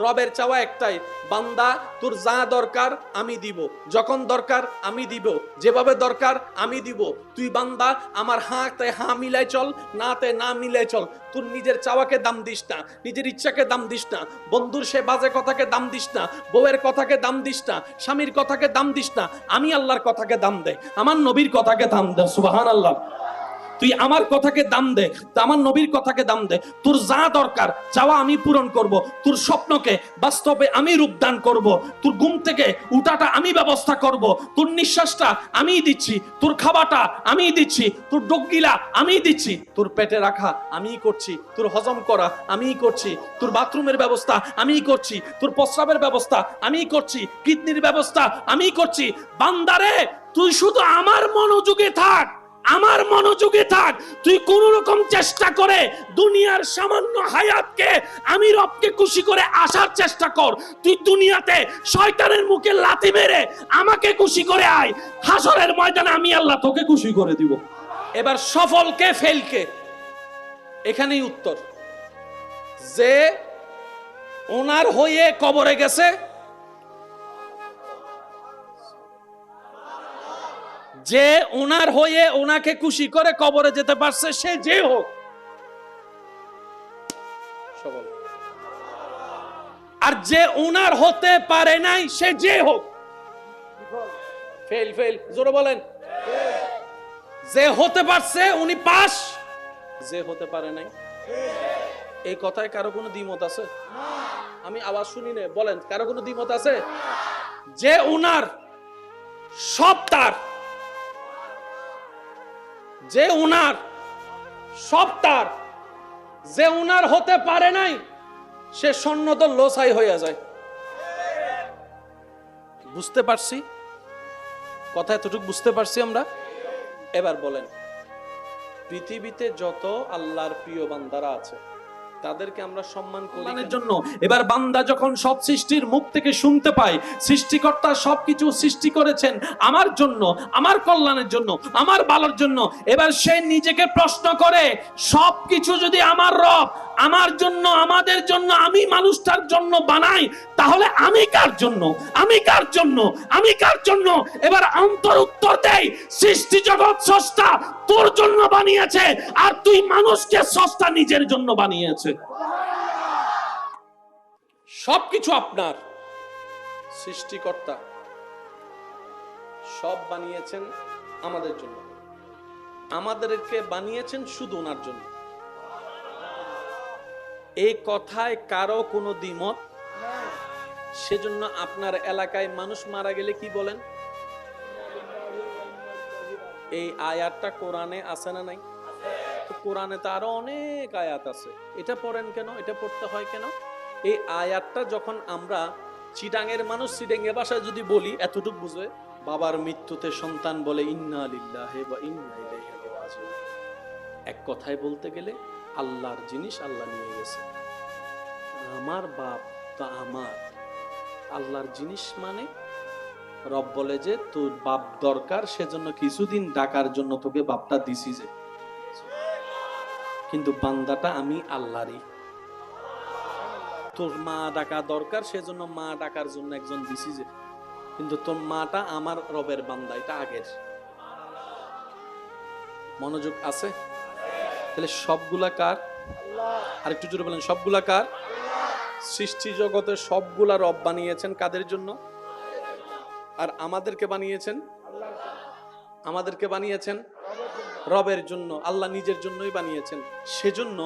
রবের চাওয়া একটাই, বান্দা তোর যা দরকার আমি দিব, যখন দরকার আমি দিব, যেভাবে দরকার আমি দিব। তুই বান্দা আমার হাতে হা মিলাই চল, নাতে না মিলাই চল। তোর নিজের চাওয়াকে দাম দিস না, নিজের ইচ্ছাকে দাম দিস না, বন্ধুর সে বাজে কথাকে দাম দিস না, বউয়ের কথাকে দাম দিস না, স্বামীর কথাকে দাম দিস না। আমি আল্লাহর কথাকে দাম দে, আমার নবীর কথাকে দাম দে। সুবহানাল্লাহ। তুই আমার কথাকে দাম দে, আমার নবীর কথাকে দাম দে। তোর যা দরকার চাওয়া আমি পূরণ করব, তোর স্বপ্নকে বাস্তবে আমি রূপদান করব, তোর ঘুম থেকে উঠাটা আমি ব্যবস্থা করব, তোর নিঃশ্বাসটা আমি দিচ্ছি, তোর খাবারটা আমি দিচ্ছি, তোর ডগগিলা আমি দিচ্ছি, তোর পেটে রাখা আমি করছি, তোর হজম করা আমি করছি, তোর বাথরুমের ব্যবস্থা আমি করছি, তোর প্রস্রাবের ব্যবস্থা আমি করছি, কিডনির ব্যবস্থা আমি করছি। বান্দারে তুই শুধু আমার মনোযোগে থাক, আমার মনোযোগে থাক। তুই কোন রকম চেষ্টা করে দুনিয়ার সামান্য হায়াতকে আমি রবকে খুশি করে আসার চেষ্টা কর। তুই দুনিয়াতে শয়তানের মুখে লাথি মেরে আমাকে খুশি করে আয়, হাসরের ময়দানে আমি আল্লাহ তোকে খুশি করে দিব। এবার সফলকে ফেলকে, এখানেই উত্তর। যে ওনার হয়ে কবরে গেছে, যে ওনার হয়ে ওনাকে খুশি করে কবরে যেতে পারছে, সে যে হোক সফল। আর যে ওনার হতে পারে নাই, সে যে হোক ফেল। ফেল জোরে বলেন। যে হতে পারছে উনি পাস, যে হতে পারে নাই। এই কথায় কারো কোনো দ্বিমত আছে? আমি আওয়াজ শুনি না, বলেন কারো কোনো দ্বিমত আছে? যে ওনার সব তার, যে উনার সব তার, যে উনার হতে পারে নাই, সে সন্ন্যত লোসাই হয়ে যায়। বুঝতে পারছি কথা? এতটুকু বুঝতে পারছি আমরা? এবার বলেন, পৃথিবীতে যত আল্লাহর প্রিয় বান্দারা আছে তাদেরকে আমরা সম্মান করি জন্য। এবার বান্দা যখন সব সৃষ্টির মুখ থেকে শুনতে পায় সৃষ্টিকর্তা সবকিছু সৃষ্টি করেছেন আমার জন্য, আমার কল্যাণের জন্য, আমার ভালোর জন্য, এবার সে নিজেকে প্রশ্ন করে, সবকিছু যদি আমার রব আমার জন্য, আমাদের জন্য, আমি মানুষটার জন্য বানাই, তাহলে আমি কার জন্য, আমি কার জন্য, আমি কার জন্য? এবার অন্তর উত্তর দেয়, সৃষ্টি জগৎ স্রষ্টা তোর জন্য বানিয়েছে, আর তুই মানুষকে স্রষ্টা নিজের জন্য বানিয়েছে। সবকিছু আপনার, সৃষ্টিকর্তা সব বানিয়েছেন আমাদের জন্য, আমাদেরকে বানিয়েছেন শুধু ওনার জন্য। এই কথায় কারো কোনো দ্বিমত? সেজন্য আপনার এলাকায় মানুষ মারা গেলে কি বলেন? এই আয়াতটা কোরআনে আছে না নাই? তো কোরআনে তো আরো অনেক আয়াত আছে, এটা পড়েন কেন, এটা পড়তে হয় কেন? এই আয়াতটা যখন আমরা চিটাঙের মানুষ চিটাঙ্গে ভাষায় যদি বলি, এতটুকু বুঝে, বাবার মৃত্যুতে সন্তান বলে ইন্না লিল্লাহি ওয়া ইন্না ইলাইহি রাজিউন। এক কথায় বলতে গেলে আল্লাহর জিনিস আল্লাহ নিয়ে গেছে। আমার বাপ তো আমার আল্লাহর জিনিস, মানে রব বলে যে তোর বাপ দরকার, সেজন্য কিছুদিন ডাকার জন্য তোকে বাপটা দিছি, যে কিন্তু বান্দাটা আমি আল্লাহরই। তোর মা ডাকা দরকার, সেজন্য মা ডাকার জন্য একজন দিছি, যে কিন্তু তোর মাটা আমার রবের বান্দা, এটা আগের। মনোযোগ আছে? তাহলে সবগুলা কার? আর একটু জোরে বলেন, সবগুলা কার? সৃষ্টি জগতের সবগুলা রব বানিয়েছেন কাদের জন্য? আর আমাদেরকে বানিয়েছেন, আমাদেরকে বানিয়েছেন রবের জন্য, আল্লাহ নিজের জন্যই বানিয়েছেন। সেজন্য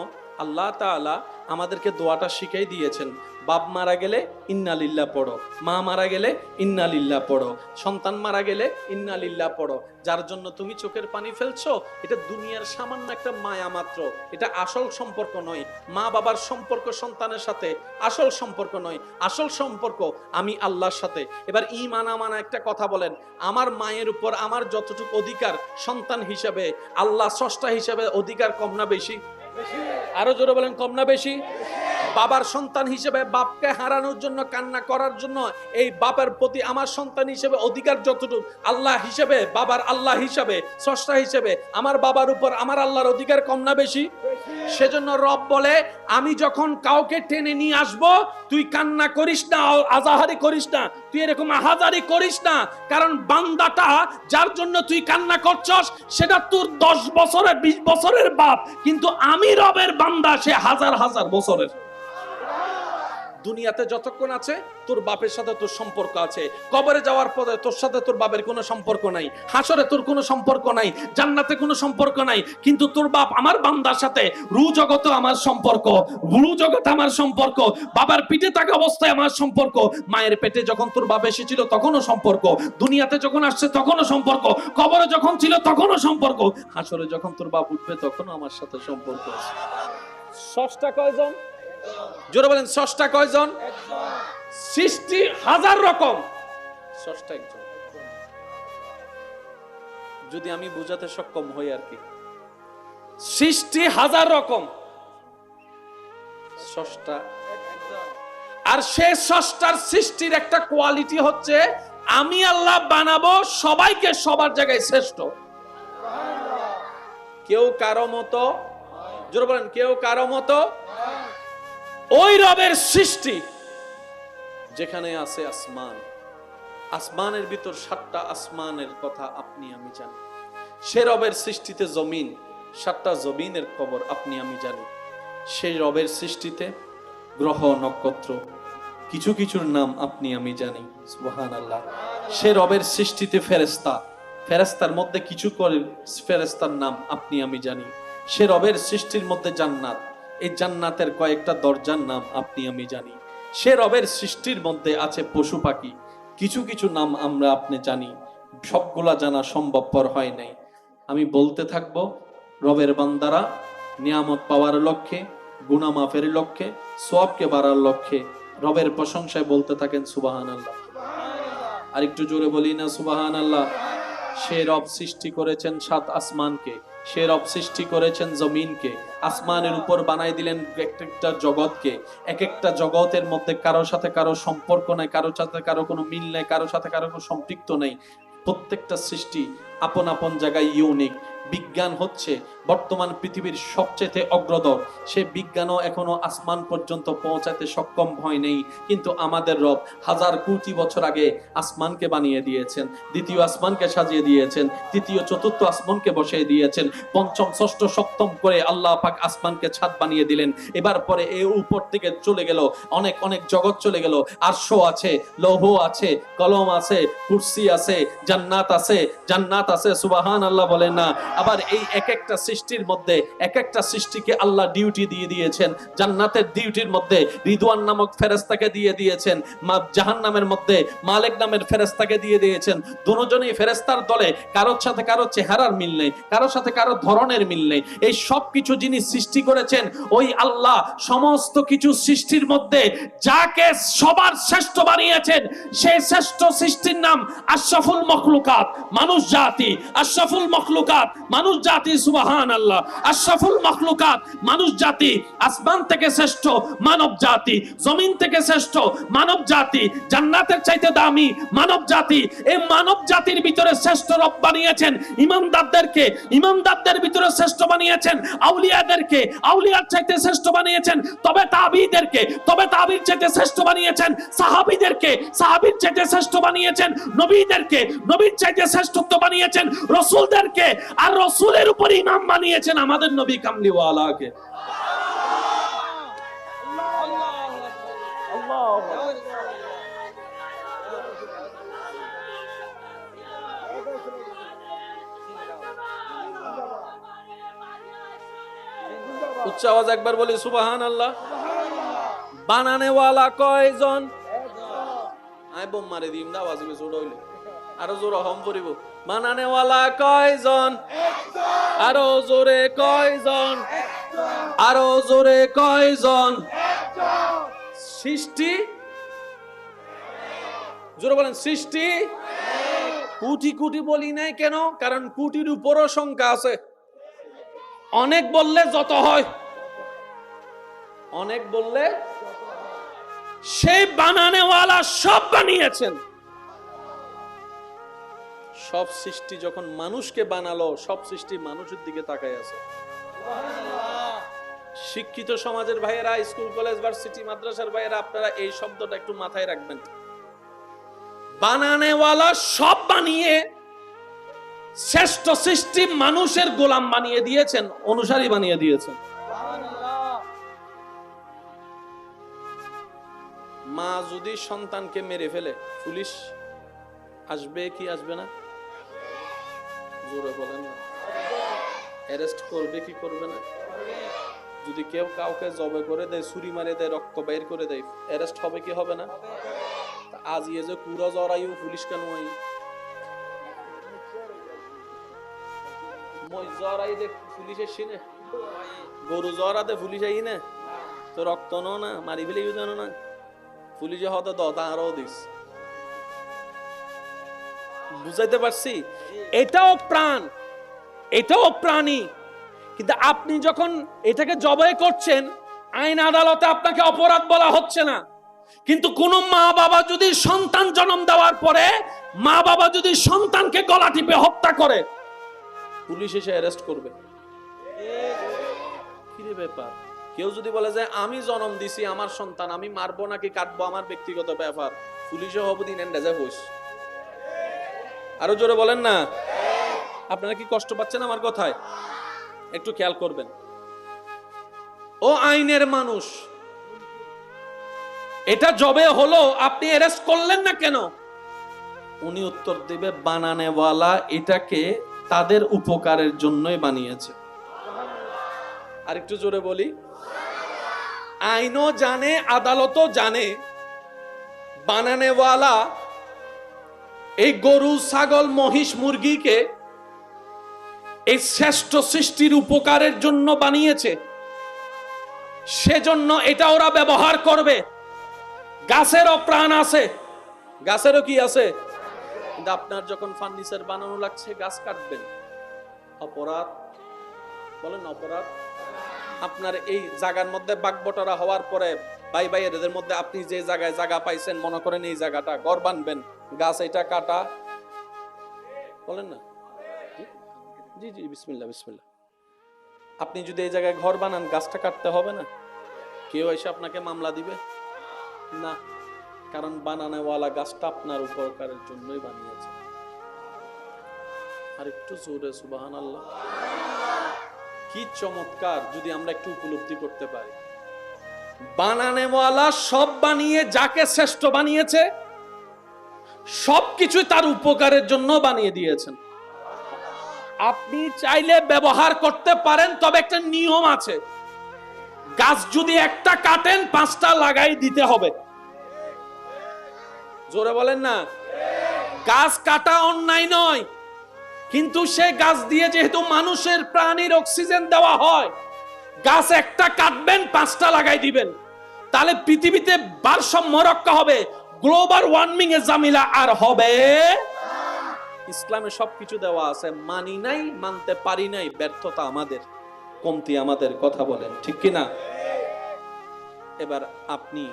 আল্লাহ তাআলা আমাদেরকে দোয়াটা শিখাই দিয়েছেন, বাপ মারা গেলে ইন্না লিল্লাহ পড়ো, মা মারা গেলে ইন্না লিল্লাহ পড়ো, সন্তান মারা গেলে ইন্না লিল্লাহ পড়ো। যার জন্য তুমি চোখের পানি ফেলছো, এটা দুনিয়ার সামান্য একটা মায়া মাত্র, এটা আসল সম্পর্ক নয়। মা বাবার সম্পর্ক সন্তানের সাথে আসল সম্পর্ক নয়, আসল সম্পর্ক আমি আল্লাহর সাথে। এবার ঈমান আমানা একটা কথা বলেন, আমার মায়ের উপর আমার যতটুকু অধিকার সন্তান হিসেবে, আল্লাহ স্রষ্টা হিসেবে অধিকার কম না বেশি? আরো জোরে বলেন, কম না বেশি? বাবার সন্তান হিসেবে বাপকে হারানোর জন্য, কান্না করার জন্য এই বাপের প্রতি আমার সন্তান হিসেবে অধিকার যতটুকু, আল্লাহ হিসেবে, বাবার আল্লাহ হিসেবে, স্রষ্টা হিসেবে আমার বাবার উপর আমার আল্লাহর অধিকার কম না বেশি? সেজন্য রব বলে, আমি যখন কাউকে টেনে নিয়ে আসব, তুই কান্না করিস না, আজাহারি করিস না, তুই এরকম আহাজারি করিস না, কারণ বান্দাটা যার জন্য তুই কান্না করছস সেটা তোর 10 বছরের 20 বছরের বাপ, কিন্তু আমি রবের বান্দা সে হাজার হাজার বছরের। দুনিয়াতে যতক্ষণ আছে তোর বাপের সাথে তোর সম্পর্ক আছে, কবরে যাওয়ার পরে তোর সাথে তোর বাপের কোনো সম্পর্ক নাই, হাসরে তোর কোনো সম্পর্ক নাই, জান্নাতে কোনো সম্পর্ক নাই, কিন্তু তোর বাপ আমার বান্দার সাথে রু জগতে আমার সম্পর্ক, রু জগতে আমার সম্পর্ক, বাবার পিঠে থাকা অবস্থায় আমার সম্পর্ক, মায়ের পেটে যখন তোর বাপ এসেছিল তখনও সম্পর্ক, দুনিয়াতে যখন আসছে তখনও সম্পর্ক, কবরে যখন ছিল তখনও সম্পর্ক, হাসরে যখন তোর বাপ উঠবে তখনও আমার সাথে সম্পর্ক আছে। ষষ্ঠটা কয়জন? জোরে বলেন, স্রষ্টা কয়জন? সৃষ্টি হাজার রকম, স্রষ্টা একজন। যদি আমি বুঝাতে সক্ষম হই আর কি, সৃষ্টি হাজার রকম, স্রষ্টা। আর সে স্রষ্টার সৃষ্টির একটা কোয়ালিটি হচ্ছে, আমি আল্লাহ বানাবো সবাইকে সবার জায়গায় শ্রেষ্ঠ, কেউ কারো মতো, জোরে বলেন, কেউ কারো মতো। ওই রবের সৃষ্টি যেখানে আছে আসমান, আসমানের ভিতর 7টা আসমানের কথা আপনি আমি জানি। সে রবের সৃষ্টিতে জমিন, 7টা জমিনের খবর আপনি আমি জানি। সেই রবের সৃষ্টিতে গ্রহ নক্ষত্র কিছু কিছুর নাম আপনি আমি জানি, সুবহানাল্লাহ। সে রবের সৃষ্টিতে ফেরেশতা, ফেরেশতার মধ্যে কিছু করে ফেরেশতার নাম আপনি আমি জানি। সে রবের সৃষ্টির মধ্যে জান্নাত, এই জান্নাতের কয়েকটা দরজার নাম আপনি আমি জানি। সে রবের সৃষ্টির মধ্যে আছে পশু পাখি, কিছু কিছু নাম আমরা আপনি জানি, সবগুলা জানা সম্ভবপর হয় নাই। আমি বলতে থাকব, রবের বান্দারা নিয়ামত পাওয়ার লক্ষ্যে, গুনাহ মাফের লক্ষ্যে, সওয়াবকে বাড়ার লক্ষ্যে রবের প্রশংসায় বলতে থাকেন সুবহানাল্লাহ। আর একটু জোরে বলি না সুবহানাল্লাহ। সে রব সৃষ্টি করেছেন 7 আসমানকে, সে রব সৃষ্টি করেছেন জমিনকে, আসমানের উপর বানাই দিলেন একটা জগৎকে। এক একটা জগতের মধ্যে কারোর সাথে কারো সম্পর্ক নাই, কারোর সাথে কারো কোনো মিল নাই, কারোর সাথে কারো কোনো সম্পৃক্ত নাই। প্রত্যেকটা সৃষ্টি আপন আপন জায়গায় ইউনিক। বিজ্ঞান হচ্ছে বর্তমান পৃথিবীর সবচেয়ে অগ্রদর, সে বিজ্ঞানও এখনো আসমান পর্যন্ত পৌঁছাতে সক্ষম হয় নাই, কিন্তু আমাদের রব হাজার কোটি বছর আগে আসমানকে বানিয়ে দিয়েছেন, দ্বিতীয় আসমানকে সাজিয়ে দিয়েছেন, তৃতীয় চতুর্থ আসমানকে বসিয়ে দিয়েছেন, পঞ্চম ষষ্ঠ সপ্তম করে আল্লাহ পাক আসমানকে ছাদ বানিয়ে দিলেন। এবার পরে এ উপর থেকে চলে গেল অনেক অনেক জগৎ চলে গেল, আরশও আছে, লৌহ আছে, কলম আছে, কুরসি আছে, জান্নাত আছে, জান্নাত আছে, সুবহানাল্লাহ বলেন না। আবার এই এক একটা সৃষ্টির মধ্যে এক একটা সৃষ্টিকে আল্লাহ ডিউটি দিয়ে দিয়েছেন। জান্নাতের ডিউটির মধ্যে রিদওয়ান নামক ফেরেশতাকে দিয়ে দিয়েছেন, জাহান্নামের মধ্যে মালিক নামের ফেরেশতাকে দিয়ে দিয়েছেন। দুজনেই ফেরেশতার দলে, কারোর সাথে কারো চেহারার মিল নেই, কারোর সাথে কারো ধরনের মিল নেই। এই সব কিছু যিনি সৃষ্টি করেছেন ওই আল্লাহ, সমস্ত কিছু সৃষ্টির মধ্যে যাকে সবার শ্রেষ্ঠ বানিয়েছেন সেই শ্রেষ্ঠ সৃষ্টির নাম আশরাফুল মখলুকাত, মানুষ জাতি। আশরাফুল মখলুকাত, মানুষ জাতি, সুবহানাল্লাহ। আশরাফুল মখলুকাত, মানুষ জাতি। আসমান থেকে শ্রেষ্ঠ মানব জাতি, জমিন থেকে শ্রেষ্ঠ মানব জাতি, জান্নাতের চাইতে দামি মানব জাতি। এই মানব জাতির ভিতরে শ্রেষ্ঠ রব বানিয়েছেন ইমানদারদেরকে, ইমানদারদের ভিতরে শ্রেষ্ঠ বানিয়েছেন আউলিয়াদেরকে, আউলিয়ার চাইতে শ্রেষ্ঠ বানিয়েছেন তবে তাবিঈদেরকে, তবে তাবিঈর চাইতে শ্রেষ্ঠ বানিয়েছেন সাহাবীদেরকে, সাহাবীর চাইতে শ্রেষ্ঠ বানিয়েছেন নবীদেরকে, নবীর চাইতে শ্রেষ্ঠত্ব বানিয়েছেন রাসূলদেরকে, আর রাসূলের উপর ইমাম বানিয়েছেন আমাদের নবী কামলিওয়ালাকে। উচ্চ আওয়াজ একবার বলি সুবহানাল্লাহ। বানানেওয়ালা কয়জন? আই বোম মারে দিম দা আওয়াজ বেশি উড়াইলে আরো জোরে হম করিব। বানানেওয়ালা কয়জন? আরো জোরে কয়জন? আরো জোরে কয়জন? সৃষ্টি, জোরে বলেন সৃষ্টি। কোটি কোটি বলি নাই কেন? কারণ কোটির উপরও সংখ্যা আছে, অনেক বললে যত হয়। অনেক বললে সেই বানানেওয়ালা সব বানিয়েছেন। সব সৃষ্টি যখন মানুষকে বানালো, সব সৃষ্টি মানুষের দিকে তাকায় আছে। শিক্ষিত সমাজের ভাইয়েরা, স্কুল কলেজ ভার্সিটি মাদ্রাসার ভাইয়েরা, আপনারা এই শব্দটা একটু মাথায় রাখবেন। বানানেওয়ালা সব বানিয়ে শ্রেষ্ঠ সৃষ্টি মানুষের গোলাম বানিয়ে দিয়েছেন, অনুসারী বানিয়ে দিয়েছেন। মা যদি সন্তানকে মেরে ফেলে, পুলিশ আসবে কি আসবে না? জোরে বলেন না। অ্যারেস্ট করবে কি করবে না? যদি কেউ কাউকে জবে করে দেয়, ছুরি মারে দেয়, রক্ত বের করে দেয়, অ্যারেস্ট হবে কি হবে না? আজ ইয়ে যে কুড়ো জরাইও পুলিশ কেন আই মই জরাই দে পুলিশের সিনে গরু জরা দে পুলিশ আই না তো রক্ত নো না মারি ফেলে ইউ জানো না পুলিশে হতে দতা আরো দিস। বুঝাইতে পারছি? এটাও প্রাণ, এটাও প্রাণী, কিন্তু আপনি যখন এটাকে জবাই করছেন, আইন আদালতে আপনাকে অপরাধ বলা হচ্ছে না। কিন্তু কোন মা বাবা যদি সন্তান জন্ম দেওয়ার পরে মা বাবা যদি সন্তানকে গলা টিপে হত্যা করে, পুলিশ এসে অ্যারেস্ট করবে। কি রে ব্যাপার? কেউ যদি বলে যে আমি জন্ম দিছি, আমার সন্তান, আমি মারবো নাকি কাটবো আমার ব্যক্তিগত ব্যাপার, পুলিশও হবো দিন এন্ডাজে হইস। আরো জোরে বলেন না। আপনারা কি কষ্ট পাচ্ছেন আমার কথায়? একটু খেয়াল করবেন। ও আইনের মানুষ, এটা জবে হলো, আপনি অ্যারেস্ট করলেন না কেন? উনি উত্তর দিবে, বানানেওয়ালা এটাকে তাদের উপকারের জন্যই বানিয়েছে। আর একটু জোরে বলি, আইনও জানে, আদালতও জানে, বানানেওয়ালা এই গরু, ছাগল, মহিষ, মুরগিকে এই শ্রেষ্ঠ সৃষ্টির উপকারের জন্য বানিয়েছে, সেজন্য এটা ওরা ব্যবহার করবে। গাছেরও প্রাণ আছে, গাছেরও কি আছে? কিন্তু আপনার যখন ফার্নিচার বানানো লাগছে, গাছ কাটবেন, অপরাধ? বলেন অপরাধ? আপনার এই জায়গার মধ্যে বাগবটরা হওয়ার পরে ভাই ভাইয়ের মধ্যে আপনি যে জায়গায় জায়গা পাইছেন, মনে করেন এই জায়গাটা ঘর বানবেন, গাছ এটা কাটা, বলেন না? জি জি, বিসমিল্লাহ বিসমিল্লাহ। আপনি যদি এই জায়গায় ঘর বানান, গাছটা কাটতে হবে না? কেউ এসে আপনাকে মামলা দিবে না, কারণ বানানেওয়ালা গাছটা আপনার উপকারের জন্যই বানিয়েছে। আর একটু জোরে সুবহানাল্লাহ। কি চমৎকার যদি আমরা একটু উপলব্ধি করতে পারি। বানানেওয়ালা সব বানিয়ে যাকে শ্রেষ্ঠ বানিয়েছে, সবকিছু তার উপকারের জন্য বানিয়ে দিয়েছেন। আপনি চাইলে ব্যবহার করতে পারেন, তবে একটা নিয়ম আছে। গাছ যদি একটা কাটেন, 5টা লাগাই দিতে হবে। জোরে বলেন না। গাছ কাটা অন্যায় নয়, কিন্তু সে গাছ দিয়ে যেহেতু মানুষের প্রাণীর অক্সিজেন দেওয়া হয়, গাছ একটা কাটবেন, 5টা লাগাই দিবেন, তাহলে পৃথিবীতে ভারসাম্য রক্ষা হবে, গ্লোবাল ওয়ার্মিং এর ঝামেলা আর হবে। ইসলামে সবকিছু দেওয়া আছে, মানি নাই, মানতে পারি নাই, ব্যর্থতা আমাদের, কমতি আমাদের। কথা বলেন ঠিক কিনা? এবার আপনি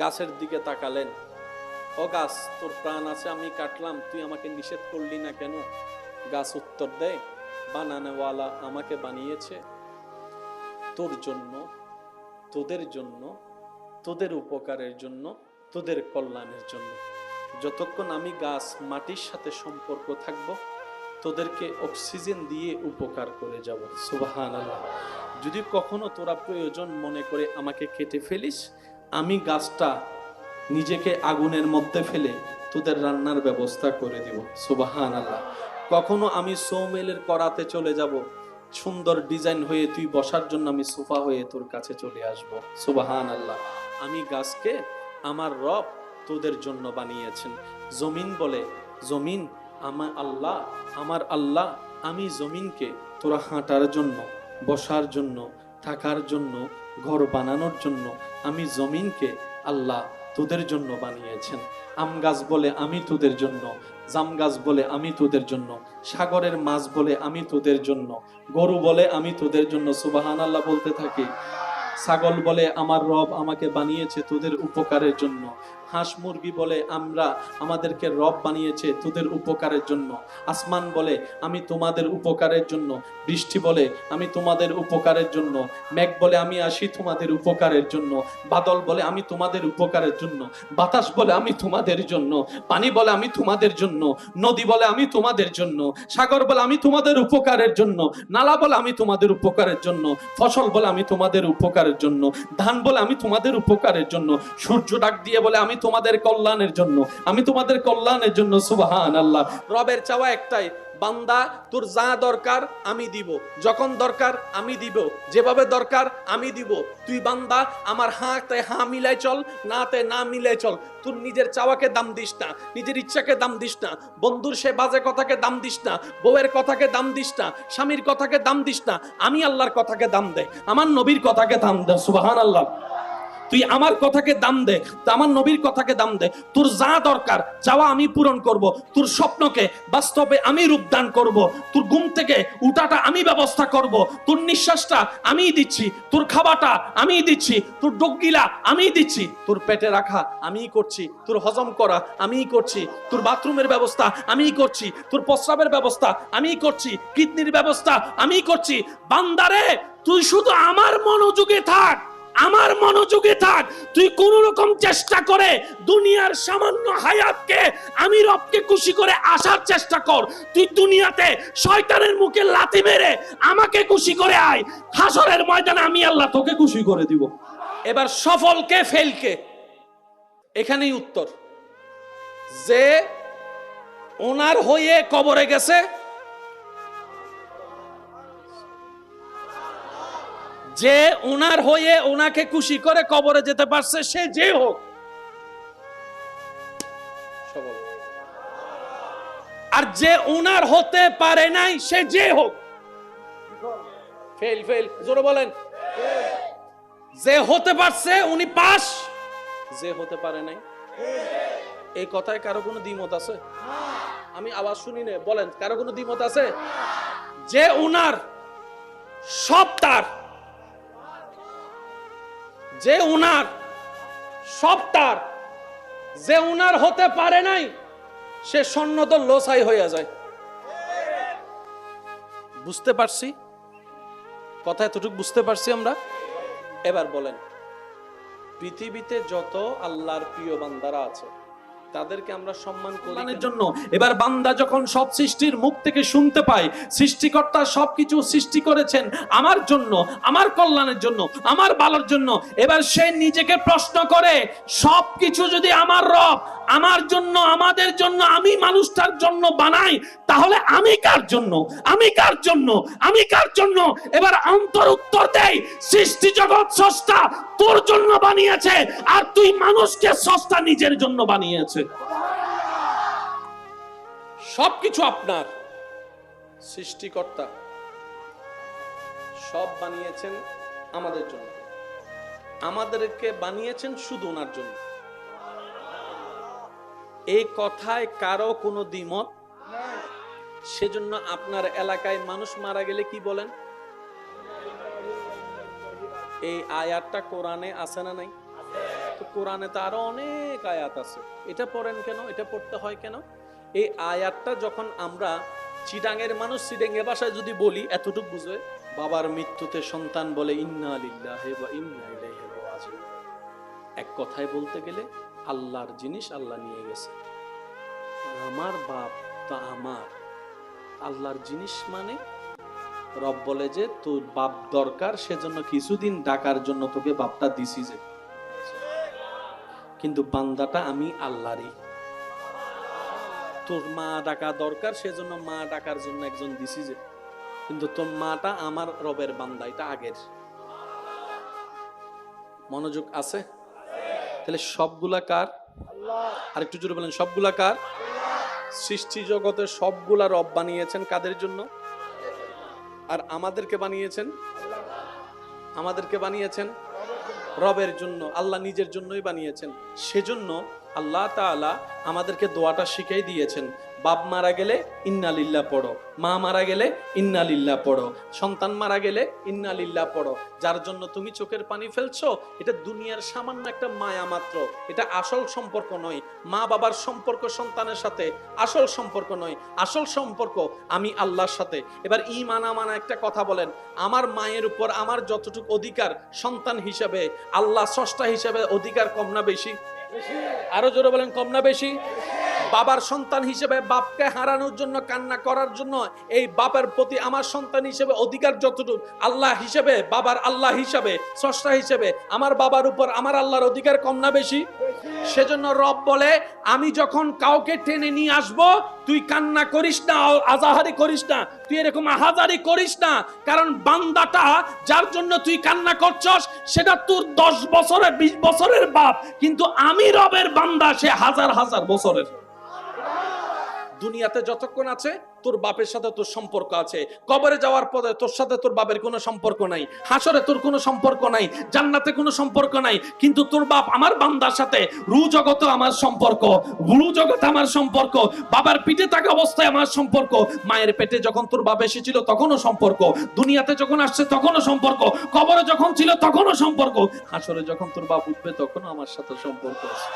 গাছের দিকে তাকালেন, ও গাছ, তোর প্রাণ আছে, আমি কাটলাম, তুই আমাকে নিষেধ করলি না কেন? গাছ উত্তর দেয়, বানানেওয়ালা আমাকে বানিয়েছে তোর জন্য, তোদের জন্য, তোদের উপকারের জন্য, তোদের কল্যাণের জন্য। যতক্ষণ আমি গাছ মাটির সাথে সম্পর্ক থাকবো, তোদেরকে অক্সিজেন দিয়ে উপকার করে যাব। সুবহানাল্লাহ। যদি কখনো তোরা প্রয়োজন মনে করে আমাকে কেটে ফেলিস, আমি গাছটা নিজেকে আগুনের মধ্যে ফেলে তোদের রান্নার ব্যবস্থা করে দিব। সুবহানাল্লাহ। কখনো আমি সৌমেলের করাতে চলে যাব, সুন্দর ডিজাইন হয়ে তুই বসার জন্য আমি সোফা হয়ে তোর কাছে চলে আসব। সুবহানাল্লাহ। আমি গাছকে আমার রব তোদের জন্য বানিয়েছেন। জমিন বলে, জমিন আমার আল্লাহ, আমি জমিনকে তোরা হাঁটার জন্য, বসার জন্য, থাকার জন্য, ঘর বানানোর জন্য আমি জমিনকে আল্লাহ তোদের জন্য বানিয়েছেন। আম গাছ বলে আমি তোদের জন্য, জাম গাছ বলে আমি তোদের জন্য, সাগরের মাছ বলে আমি তোদের জন্য, গরু বলে আমি তোদের জন্য। সুবহানাল্লাহ বলতে থাকি। ছাগল বলে আমার রব আমাকে বানিয়েছে তোদের উপকারের জন্য। হাঁস মুরগি বলে আমাদেরকে রব বানিয়েছে তোদের উপকারের জন্য। আসমান বলে আমি তোমাদের উপকারের জন্য। বৃষ্টি বলে আমি তোমাদের উপকারের জন্য। মেঘ বলে আমি আসি তোমাদের উপকারের জন্য। বাদল বলে আমি তোমাদের উপকারের জন্য। বাতাস বলে আমি তোমাদের জন্য। পানি বলে আমি তোমাদের জন্য। নদী বলে আমি তোমাদের জন্য। সাগর বলে আমি তোমাদের উপকারের জন্য। নালা বলে আমি তোমাদের উপকারের জন্য। ফসল বলে আমি তোমাদের উপকারের জন্য। ধান বলে আমি তোমাদের উপকারের জন্য। সূর্য ডাক দিয়ে বলে আমি তোমাদের কল্যাণের জন্য। আমি তোমাদের কল্যাণের জন্য। সুবহানাল্লাহ। রবের চাওয়া একটাই, বান্দা তোর যা দরকার আমি দিব, যখন দরকার আমি দিব, যেভাবে দরকার আমি দিব। তুই বান্দা আমার হাতে হা মিলাই চল, নাতে না মিলাই চল। তোর নিজের চাওয়াকে দাম দিস না, নিজের ইচ্ছাকে দাম দিস না, বন্ধুর সে বাজে কথাকে দাম দিস না, বউয়ের কথাকে দাম দিস না, স্বামীর কথাকে দাম দিস না। আমি আল্লাহর কথাকে দাম দে, আমার নবীর কথাকে দাম দে। সুবহানাল্লাহ। তুই আমার কথাকে দাম দে, আমার নবীর কথাকে দাম দে। তোর যা দরকার চাওয়া আমি পূরণ করব। তোর স্বপ্নকে বাস্তবে আমি রূপদান করব। তোর ঘুম থেকে উঠাটা আমি ব্যবস্থা করব। তোর নিঃশ্বাসটা আমি দিচ্ছি, তোর খাবারটা আমি দিচ্ছি, তোর ডগগিলা আমি দিচ্ছি, তোর পেটে রাখা আমি করছি, তোর হজম করা আমি করছি, তোর বাথরুমের ব্যবস্থা আমি করছি, তোর প্রস্রাবের ব্যবস্থা আমি করছি, কিডনির ব্যবস্থা আমি করছি। বান্দারে তুই শুধু আমার মনোযোগে থাক, আমার মনোযোগে থাক। তুই কোন রকম চেষ্টা করে দুনিয়ার সামান্য হায়াতকে আমি রবকে খুশি করে আসার চেষ্টা কর। তুই দুনিয়াতে শয়তানের মুখে লাথি মেরে আমাকে খুশি করে আয়। হাসরের ময়দানে আমি আল্লাহ তোকে খুশি করে দিব। এবার সফলকে ফেলকে, এখানেই উত্তর। যে ওনার হয়ে কবরে গেছে, যে ওনার হয়ে ওনাকে খুশি করে কবরে যেতে পারছে, সে যে হোক, আর যে ওনার হতে পারে নাই সে যে হোক, ফেল ফেল জোরে বলেন। যে হতে পারছে উনি পাস, যে হতে পারে নাই। এই কথায় কারো কোনো দ্বিমত আছে? আমি আওয়াজ শুনি না, বলেন কারো কোনো দ্বিমত আছে? যে ওনার সব তার, যে উনার সব তার, যে উনার হতে পারে নাই সে সন্ন্যত লোসাই হয়ে যায়। বুঝতে পারছি কথা? এতটুকু বুঝতে পারছি আমরা? এবার বলেন, পৃথিবীতে যত আল্লাহর প্রিয় বান্দারা আছে তাদেরকে আমরা সম্মান করার জন্য। এবার বান্দা যখন সব সৃষ্টির মুখ থেকে শুনতে পায় সৃষ্টিকর্তা সবকিছু সৃষ্টি করেছেন আমার জন্য, আমার কল্যাণের জন্য, আমার ভালোর জন্য, এবার সে নিজেকে প্রশ্ন করে সবকিছু যদি আমার রব আমার জন্য, আমাদের জন্য, আমি মানুষটার জন্য বানাই, তাহলে আমি কার জন্য, আমি কার জন্য, আমি কার জন্য? এবার অন্তর উত্তর দেয় সৃষ্টি জগৎ স্রষ্টা তোর জন্য বানিয়েছে, আর তুই মানুষকে স্রষ্টা নিজের জন্য বানিয়েছে। সবকিছু আপনার, সৃষ্টিকর্তা সব বানিয়েছেন আমাদের জন্য, আমাদেরকে বানিয়েছেন শুধু ওনার জন্য। এই কথায় কারো কোনো দ্বিমত? সেজন্য আপনার এলাকায় মানুষ মারা গেলে কি বলেন? এই আয়াতটা কোরআনে আছে না নাই? তো কোরআনে তো আরো অনেক আয়াত আছে, এটা পড়েন কেন? এটা পড়তে হয় কেন? এই আয়াতটা যখন আমরা চিটাঙের মানুষ চিটাঙের ভাষায় যদি বলি এতটুকু বুঝবে, বাবার মৃত্যুতে সন্তান বলে ইন্না লিল্লাহি ওয়া ইন্না ইলাইহি রাজিউন। এক কথায় বলতে গেলে আল্লাহর জিনিস আল্লাহ নিয়ে গেছে। আমার বাপ তা আমার আল্লাহর জিনিস, মানে রব বলে যে তোর বাপ দরকার, সেজন্য কিছুদিন ডাকার জন্য তোকে বাপটা দিছি, যে কিন্তু বান্দাটা আমি আল্লাহরই। তোর মা ডাকা দরকার, সেজন্য মা ডাকার জন্য একজন দিছি, যে কিন্তু তোর মাটা আমার রবের বান্দা, এটা আগের। মনোযোগ আছে? তাহলে সবগুলা কার? আর একটু জোরে বলেন, সবগুলা কার? সৃষ্টি জগতের সবগুলা রব বানিয়েছেন কাদের জন্য? আর আমাদেরকে বানিয়েছেন, আমাদেরকে বানিয়েছেন রবের জন্য, আল্লাহ নিজের জন্যই বানিয়েছেন। সেজন্য আল্লাহ তাআলা আমাদেরকে দোয়াটা শিখিয়ে দিয়েছেন, বাপ মারা গেলে ইন্না লিল্লাহ পড়ো, মা মারা গেলে ইন্না লিল্লাহ পড়ো, সন্তান মারা গেলে ইন্না লিল্লাহ পড়ো। যার জন্য তুমি চোখের পানি ফেলছো, এটা দুনিয়ার সামান্য একটা মায়া মাত্র, এটা আসল সম্পর্ক নয়। মা বাবার সম্পর্ক সন্তানের সাথে আসল সম্পর্ক নয়, আসল সম্পর্ক আমি আল্লাহর সাথে। এবার ঈমান আমানা একটা কথা বলেন, আমার মায়ের উপর আমার যতটুকু অধিকার সন্তান হিসেবে, আল্লাহ স্রষ্টা হিসেবে অধিকার কম না বেশি? আরো জোরে বলেন, কম না বেশি? বাবার সন্তান হিসেবে বাপকে হারানোর জন্য, কান্না করার জন্য এই বাপের প্রতি আমার সন্তান হিসেবে অধিকার যতটুকু, আল্লাহ হিসেবে, বাবার আল্লাহ হিসেবে, স্রষ্টা হিসেবে আমার বাবার উপর আমার আল্লাহর অধিকার কম না বেশি? সেজন্য রব বলে, আমি যখন কাউকে টেনে নিয়ে আসবো, তুই কান্না করিস না, আজাহারি করিস না, তুই এরকম আহাজারি করিস না। কারণ বান্দাটা যার জন্য তুই কান্না করছস, সেটা তোর 10 বছরের 20 বছরের বাপ, কিন্তু আমি রবের বান্দা, সে হাজার হাজার বছরের। দুনিয়াতে যতক্ষণ আছে তোর বাপের সাথে তোর সম্পর্ক আছে, কবরে যাওয়ার পরে তোর সাথে তোর বাপের কোনো সম্পর্ক নাই, হাসরে তোর কোনো সম্পর্ক নাই, জান্নাতে কোনো সম্পর্ক নাই, কিন্তু তোর বাপ আমার বান্দার সাথে রু জগতে আমার সম্পর্ক, রু জগতে আমার সম্পর্ক, বাবার পিঠে থাকা অবস্থায় আমার সম্পর্ক, মায়ের পেটে যখন তোর বাপ এসেছিল তখনও সম্পর্ক, দুনিয়াতে যখন আসছে তখনও সম্পর্ক, কবরে যখন ছিল তখনও সম্পর্ক, হাসরে যখন তোর বাপ উঠবে তখনও আমার সাথে সম্পর্ক আছে।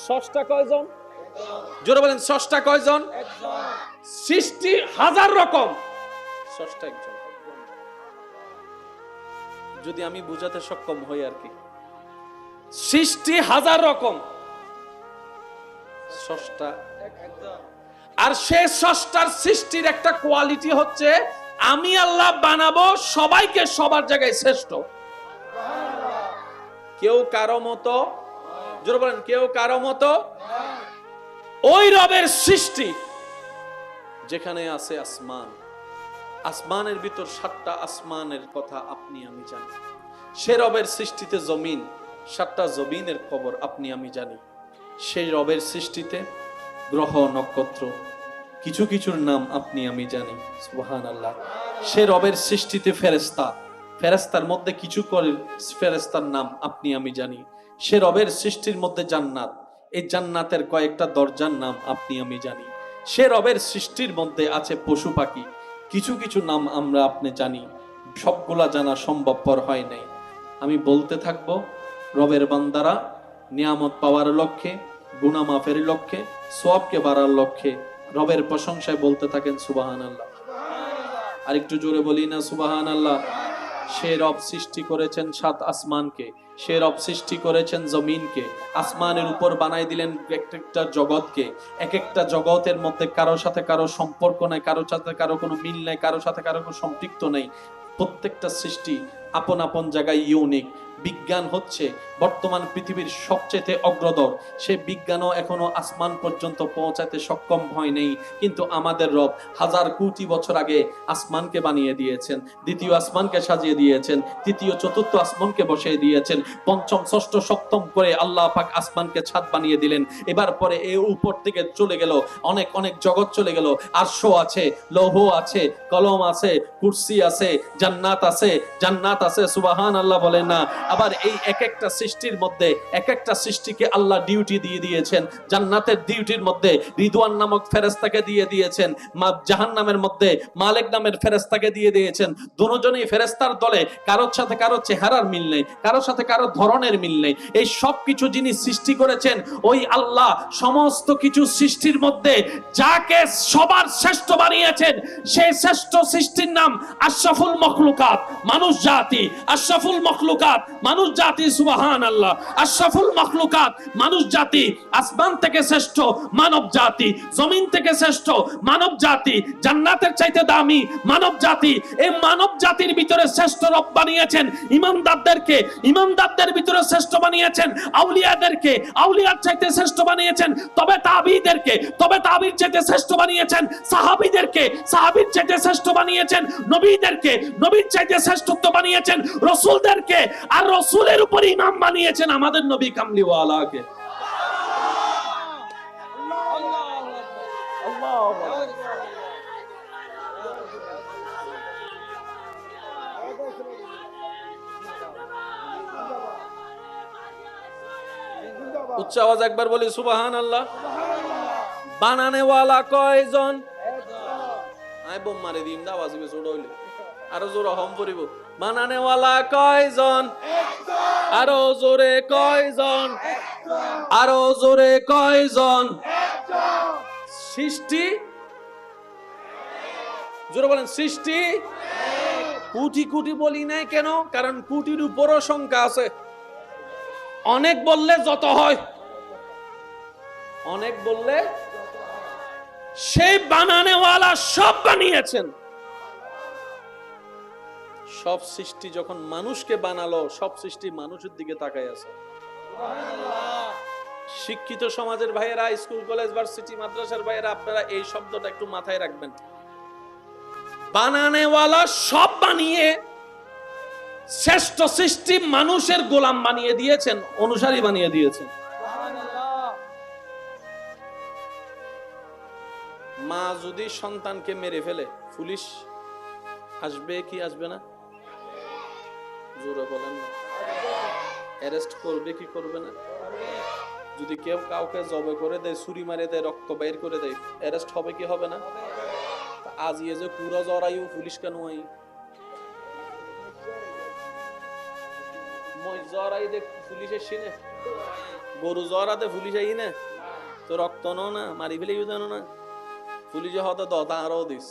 স্রষ্টা কয়জন? জোরে বলেন, স্রষ্টা কয়জন? সৃষ্টি হাজার রকম, স্রষ্টা একজন। যদি আমি বুঝাতে সক্ষম হই আর কি, সৃষ্টি হাজার রকম, স্রষ্টা একজন। আর সে স্রষ্টার সৃষ্টির একটা কোয়ালিটি হচ্ছে, আমি আল্লাহ বানাবো সবাইকে সবার জায়গায় শ্রেষ্ঠ। কেউ কারো মতো, জোরে বলেন, কেউ কারো মতো। ওই রবের সৃষ্টি যেখানে আছে আসমান, আসমানের ভিতর 7টা আসমানের কথা আপনি আমি জানি। সে রবের সৃষ্টিতে জমিন, 7টা জমিনের খবর আপনি আমি জানি। সেই রবের সৃষ্টিতে গ্রহ নক্ষত্র, কিছু কিছুর নাম আপনি আমি জানি। সুবহানাল্লাহ। সে রবের সৃষ্টিতে ফেরেশতা, ফেরেশতার মধ্যে কিছু করে ফেরেশতার নাম আপনি আমি জানি। সে রবের সৃষ্টির মধ্যে জান্নাত, এই জান্নাতের কয়েকটা দরজার নাম আপনি আমি জানি। সে রবের সৃষ্টির মধ্যে আছে পশু পাখি, কিছু কিছু নাম আমরা আপনি জানি, সবগুলা জানা সম্ভবপর হয় নাই। আমি বলতে থাকবো, রবের বান্দারা নিয়ামত পাওয়ার লক্ষ্যে, গুনাহ মাফের লক্ষ্যে, সওয়াবকে বাড়ার লক্ষ্যে রবের প্রশংসায় বলতে থাকেন সুবহানাল্লাহ। আর একটু জোরে বলি না সুবহানাল্লাহ। সে রব সৃষ্টি করেছেন 7 আসমানকে, সে রব সৃষ্টি করেছেন জমিনকে, আসমানের উপর বানাই দিলেন একটা জগৎকে। এক একটা জগতের মধ্যে কারোর সাথে কারো সম্পর্ক নাই, কারোর সাথে কারো কোনো মিল নাই, কারোর সাথে কারো কোনো সম্পৃক্ত নেই। প্রত্যেকটা সৃষ্টি আপন আপন জায়গায় ইউনিক। বিজ্ঞান হচ্ছে বর্তমান পৃথিবীর সবচেয়ে অগ্রদর, সে বিজ্ঞানও এখনো আসমান পর্যন্ত পৌঁছাতে সক্ষম হয় নাই, কিন্তু আমাদের রব হাজার কোটি বছর আগে আসমানকে বানিয়ে দিয়েছেন, দ্বিতীয় আসমানকে সাজিয়ে দিয়েছেন, তৃতীয় চতুর্থ আসমানকে বসিয়ে দিয়েছেন, পঞ্চম ষষ্ঠ সপ্তম করে আল্লাহ পাক আসমানকে ছাদ বানিয়ে দিলেন। এবার পরে এ উপর থেকে চলে গেল অনেক অনেক জগৎ চলে গেল, আরশ আছে, লৌহ আছে, কলম আছে, কুরসি আছে, জান্নাত আছে, জান্নাত আছে, সুবহানাল্লাহ বলেন না। আবার এই এক একটা সৃষ্টির মধ্যে এক একটা সৃষ্টিকে আল্লাহ ডিউটি দিয়ে দিয়েছেন। জান্নাতের ডিউটির মধ্যে রিদওয়ান নামক ফেরেশতাকে দিয়ে দিয়েছেন, জাহান্নামের মধ্যে মালিক নামের ফেরেশতাকে দিয়ে দিয়েছেন। দুজনেই ফেরেশতার দলে, কারোর সাথে কারো চেহারার মিল নেই, কারোর সাথে কারো ধরনের মিল নেই। এই সব কিছু যিনি সৃষ্টি করেছেন ওই আল্লাহ, সমস্ত কিছু সৃষ্টির মধ্যে যাকে সবার শ্রেষ্ঠ বানিয়েছেন, সেই শ্রেষ্ঠ সৃষ্টির নাম আশরাফুল মখলুকাত, মানুষ জাতি। আশরাফুল মখলুকাত, মানুষ জাতি, সুবহানাল্লাহ। আশরাফুল মখলুকাত, মানুষ জাতি। আসমান থেকে শ্রেষ্ঠ মানব জাতি, জমিন থেকে শ্রেষ্ঠ মানব জাতি, জান্নাতের চাইতে দামি মানব জাতি। এই মানব জাতির ভিতরে শ্রেষ্ঠ রব বানিয়েছেন ইমানদারদেরকে, ইমানদারদের ভিতরে শ্রেষ্ঠ বানিয়েছেন আউলিয়াদেরকে, আউলিয়ার চাইতে শ্রেষ্ঠ বানিয়েছেন তবে তাবিঈদেরকে, তবে তাবিঈর চাইতে শ্রেষ্ঠ বানিয়েছেন সাহাবীদেরকে, সাহাবীর চাইতে শ্রেষ্ঠ বানিয়েছেন নবীদেরকে, নবীর চাইতে শ্রেষ্ঠত্ব বানিয়েছেন রাসূলদেরকে, আর রাসূলের উপর ইমাম বানিয়েছেন আমাদের নবী কামলিওয়ালাকে। উচ্চ আওয়াজ একবার বলি সুবহানাল্লাহ। বানানেওয়ালা কয়জন? আই বোম মারি দিম দা বাজিবে ছোট হইলে আরো জোরে হম পড়িব। বানানেওয়ালা কয়জন? আরো জোরে কয়জন? আরো জোরে কয়জন? সৃষ্টি জোরে বলেন, সৃষ্টি কোটি কোটি বলি নাই কেন? কারণ কোটির উপরও সংখ্যা আছে। অনেক বললে যত হয়, অনেক বললে সেই বানানেওয়ালা সব বানিয়েছেন। সব সৃষ্টি যখন মানুষকে বানালো, সব সৃষ্টি মানুষের দিকে তাকায় আছে। শিক্ষিত সমাজের ভাইয়েরা, স্কুল কলেজ ভার্সিটি মাদ্রাসার ভাইয়েরা, আপনারা এই শব্দটা একটু মাথায় রাখবেন। বানানেওয়ালা সব বানিয়ে শ্রেষ্ঠ সৃষ্টি মানুষের গোলাম বানিয়ে দিয়েছেন, অনুসারী বানিয়ে দিয়েছেন। মা যদি সন্তানকে মেরে ফেলে, পুলিশ আসবে কি আসবে না? জোরে বলেন না। অ্যারেস্ট করবে কি করবে না? যদি কেউ কাউকে জবে করে দেয়, ছুরি মারে দেয়, রক্ত বের করে দেয়, অ্যারেস্ট হবে কি হবে না? আজ ইয়ে যে পুরো জরায়ু পুলিশ কেন আই মই জরাই দেখ পুলিশের সিনে গরু জরাতে পুলিশ আই না তো রক্ত নো না মারি ফেলে ইউ জানো না পুলিশে হতে দতা আরো দিস।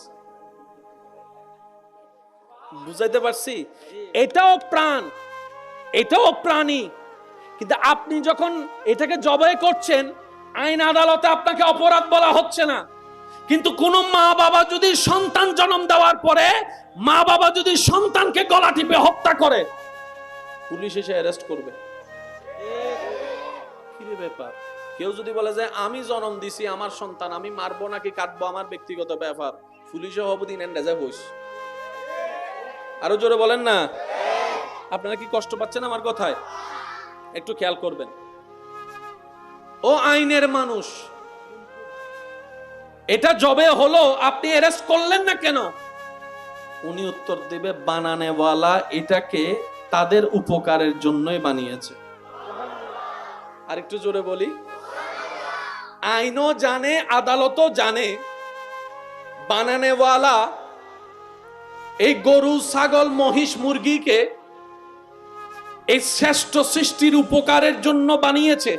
বুঝাইতে পারছি? এটাও প্রাণ, এটাও প্রাণী, কিন্তু আপনি যখন এটাকে জবাই করছেন, আইন আদালতে আপনাকে অপরাধ বলা হচ্ছে না। কিন্তু কোন মা বাবা যদি সন্তান জন্ম দেওয়ার পরে মা বাবা যদি সন্তানকে গলা টিপে হত্যা করে, পুলিশ এসে অ্যারেস্ট করবে। কি রে ব্যাপার? কেউ যদি বলে যে আমি জন্ম দিছি, আমার সন্তান, আমি মারবো নাকি কাটবো আমার ব্যক্তিগত ব্যাপার, পুলিশে হবদিন এন্ডে যায় বস। আরো জোরে বলেন না। আপনারা কি কষ্ট পাচ্ছেন আমার কথায়? একটু খেয়াল করবেন। ও আইনের মানুষ, এটা জবে হলো, আপনি অ্যারেস্ট করলেন না কেন? উনি উত্তর দেবে, বানানেওয়ালা এটাকে তাদের উপকারের জন্যই বানিয়েছে। আর একটু জোরে বলি, আইনও জানে, আদালতও জানে, বানানেওয়ালা এই গরু, ছাগল, মহিষ, মুরগিকে এই শ্রেষ্ঠ সৃষ্টির উপকারের জন্য বানিয়েছে।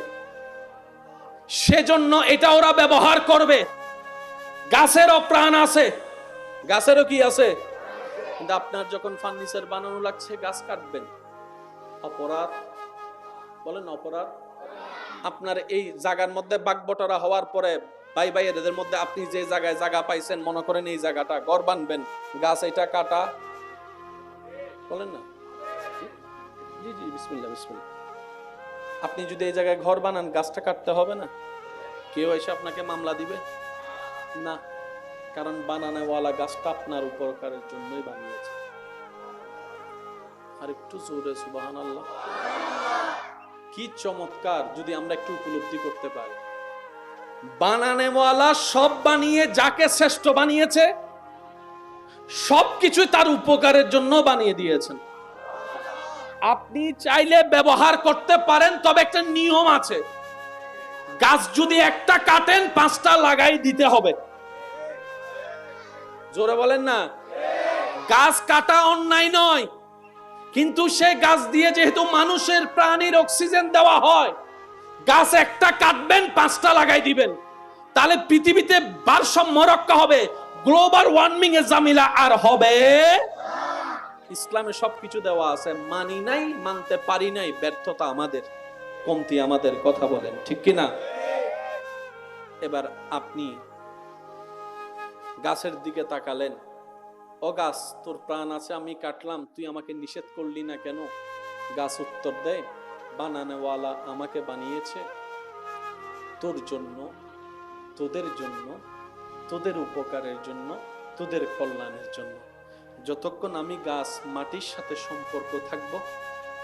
সেজন্য এটা ওরা ব্যবহার করবে। গাছেরও প্রাণ আছে, গাছেরও কি আছে? কিন্তু আপনার যখন ফার্নিচার বানানো লাগছে, গাছ কাটবেন, অপরাধ? বলেন অপরাধ? আপনার এই জায়গার মধ্যে বাগবটরা হওয়ার পরে ভাই ভাই এদের মধ্যে আপনি যে জায়গায় জায়গা পাইছেন, মনে করেন এই জায়গাটা ঘর বানবেন, গাছ এটা কাটা, বলেন না? জি জি, বিসমিল্লাহ বিসমিল্লাহ। আপনি যদি এই জায়গায় ঘর বানান, গাছটা কাটতে হবে না? কেউ এসে আপনাকে মামলা দিবে না, কারণ বানানেওয়ালা গাছটা আপনার উপকারের জন্যই বানিয়েছে। আর একটু জোরে সুবহানাল্লাহ। কি চমৎকার যদি আমরা একটু উপলব্ধি করতে পারি। বানানেওয়ালা সব বানিয়ে যাকে শ্রেষ্ঠ বানিয়েছে, সবকিছু তার উপকারের জন্য বানিয়ে দিয়েছেন। আপনি চাইলে ব্যবহার করতে পারেন, তবে একটা নিয়ম আছে। গাছ যদি একটা কাটেন, 5টা লাগাই দিতে হবে। জোরে বলেন না। গাছ কাটা অন্যায় নয়, কিন্তু সে গাছ দিয়ে যেহেতু মানুষের প্রাণীর অক্সিজেন দেওয়া হয়, গাছ একটা কাটবেন, 5টা লাগাই দিবেন, তাহলে পৃথিবীতে ভারসাম্য রক্ষা হবে, গ্লোবাল ওয়ার্মিং এর ঝামেলা আর হবে। ইসলামে সবকিছু দেওয়া আছে, মানি নাই, মানতে পারি নাই, ব্যর্থতা আমাদের, কমতি আমাদের। কথা বলেন ঠিক কিনা? এবার আপনি গাছের দিকে তাকালেন, ও গাছ, তোর প্রাণ আছে, আমি কাটলাম, তুই আমাকে নিষেধ করলি না কেন? গাছ উত্তর দেয়, বানানেওয়ালা আমাকে বানিয়েছে তোর জন্য, তোদের জন্য, তোদের উপকারের জন্য, তোদের কল্যাণের জন্য। যতক্ষণ আমি গাছ, মাটির সাথে সম্পর্ক থাকবো,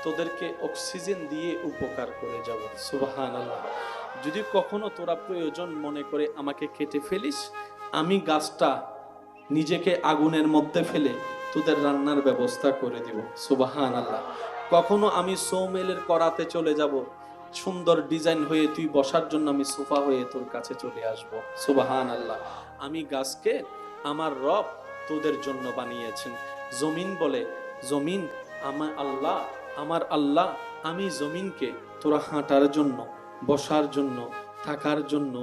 তোদেরকে অক্সিজেন দিয়ে উপকার করে যাব। সুবহানাল্লাহ। যদি কখনো তোরা প্রয়োজন মনে করে আমাকে কেটে ফেলিস, আমি গাছটা নিজেকে আগুনের মধ্যে ফেলে তোদের রান্নার ব্যবস্থা করে দিব। সুবহানাল্লাহ। কখনো আমি সৌমেলের করাতে চলে যাব, সুন্দর ডিজাইন হয়ে তুই বসার জন্য আমি সোফা হয়ে তোর কাছে চলে আসব। সুবহানাল্লাহ। আমি গাছকে আমার রব তোদের জন্য বানিয়েছেন। জমিন বলে, জমিন আমার আল্লাহ আমি জমিনকে তোরা হাঁটার জন্য, বসার জন্য, থাকার জন্য,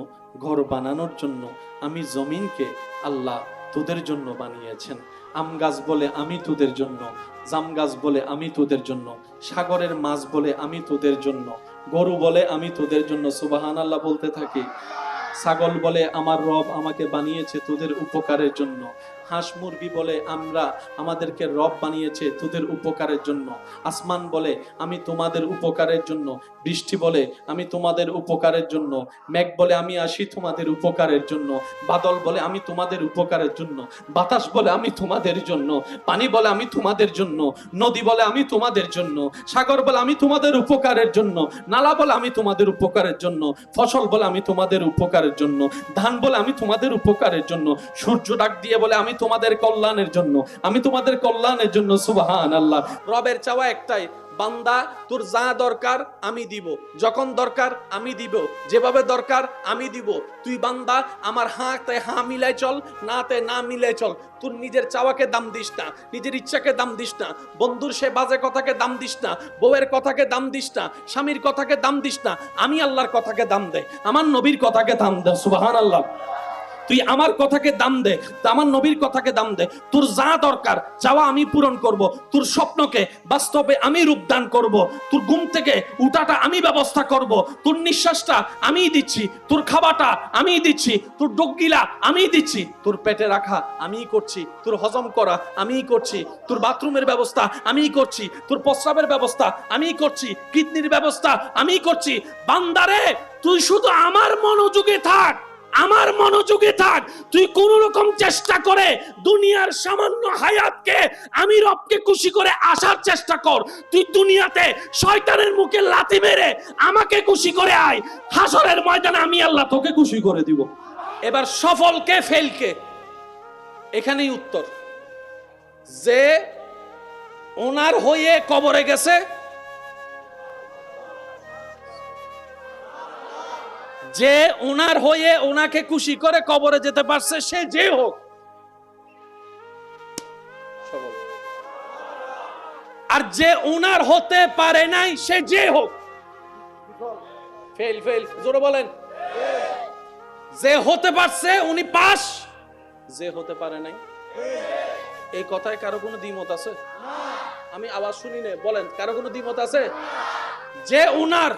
ঘর বানানোর জন্য আমি জমিনকে আল্লাহ তোদের জন্য বানিয়েছেন। আম গাছ বলে আমি তোদের জন্য, জাম গাছ বলে আমি তোদের জন্য, সাগরের মাছ বলে আমি তোদের জন্য, গরু বলে আমি তোদের জন্য। সুবহানাল্লাহ বলতে থাকি। ছাগল বলে আমার রব আমাকে বানিয়েছে তোদের উপকারের জন্য। হাঁস মুরগি বলে আমাদেরকে রব বানিয়েছে তোদের উপকারের জন্য। আসমান বলে আমি তোমাদের উপকারের জন্য। বৃষ্টি বলে আমি তোমাদের উপকারের জন্য। মেঘ বলে আমি আসি তোমাদের উপকারের জন্য। বাদল বলে আমি তোমাদের উপকারের জন্য। বাতাস বলে আমি তোমাদের জন্য। পানি বলে আমি তোমাদের জন্য। নদী বলে আমি তোমাদের জন্য। সাগর বলে আমি তোমাদের উপকারের জন্য। নালা বলে আমি তোমাদের উপকারের জন্য। ফসল বলে আমি তোমাদের উপকারের জন্য। ধান বলে আমি তোমাদের উপকারের জন্য। সূর্য ডাক দিয়ে বলে আমি তোমাদের কল্যাণের জন্য, আমি তোমাদের কল্যাণের জন্য। সুবহানাল্লাহ। রবের চাওয়া একটাই, বান্দা তোর যা দরকার আমি দিব, যখন দরকার আমি দিব, যেভাবে দরকার আমি দিব। তুই বান্দা আমার হাতে হা মিলাই চল, নাতে না মিলাই চল। তোর নিজের চাওয়াকে দাম দিস না, নিজের ইচ্ছাকে দাম দিস না, বন্ধুর সে বাজে কথাকে দাম দিস না, বউয়ের কথাকে দাম দিস না, স্বামীর কথাকে দাম দিস না। আমি আল্লাহর কথাকে দাম দে, আমার নবীর কথাকে দাম দে। সুবহানাল্লাহ। তুই আমার কথাকে দাম দে, আমার নবীর কথাকে দাম দে। তোর যা দরকার চাওয়া আমি পূরণ করব, তোর স্বপ্নকে বাস্তবে আমি রূপদান করব, তোর ঘুম থেকে উঠাটা আমি ব্যবস্থা করব, তোর নিঃশ্বাসটা আমি দিচ্ছি, তোর খাবারটা আমি দিচ্ছি, তোর ডগগিলা আমি দিচ্ছি, তোর পেটে রাখা আমি করছি, তোর হজম করা আমি করছি, তোর বাথরুমের ব্যবস্থা আমি করছি, তোর প্রস্রাবের ব্যবস্থা আমি করছি, কিডনির ব্যবস্থা আমি করছি। বান্দারে তুই শুধু আমার মনোযোগে থাক, আমার মনোযোগে থাক। তুই কোন রকম চেষ্টা করে দুনিয়ার সামান্য হায়াতকে আমি রবকে খুশি করে আসার চেষ্টা কর। তুই দুনিয়াতে শয়তানের মুখে লাথি মেরে আমাকে খুশি করে আয়, হাসরের ময়দানে আমি আল্লাহ তোকে খুশি করে দিব। এবার সফলকে ফেলকে, এখানেই উত্তর। যে ওনার হয়ে কবরে গেছে, যে ওনার হয়ে ওনাকে খুশি করে কবরে যেতে পারছে, সে যে হোক, আর যে ওনার হতে পারে নাই সে যে হোক, ফেল ফেল জোরে বলেন। যে হতে পারছে উনি পাস, যে হতে পারে নাই। এই কথায় কারো কোনো দ্বিমত আছে? আমি আওয়াজ শুনি না, বলেন কারো কোনো দ্বিমত আছে? যে ওনার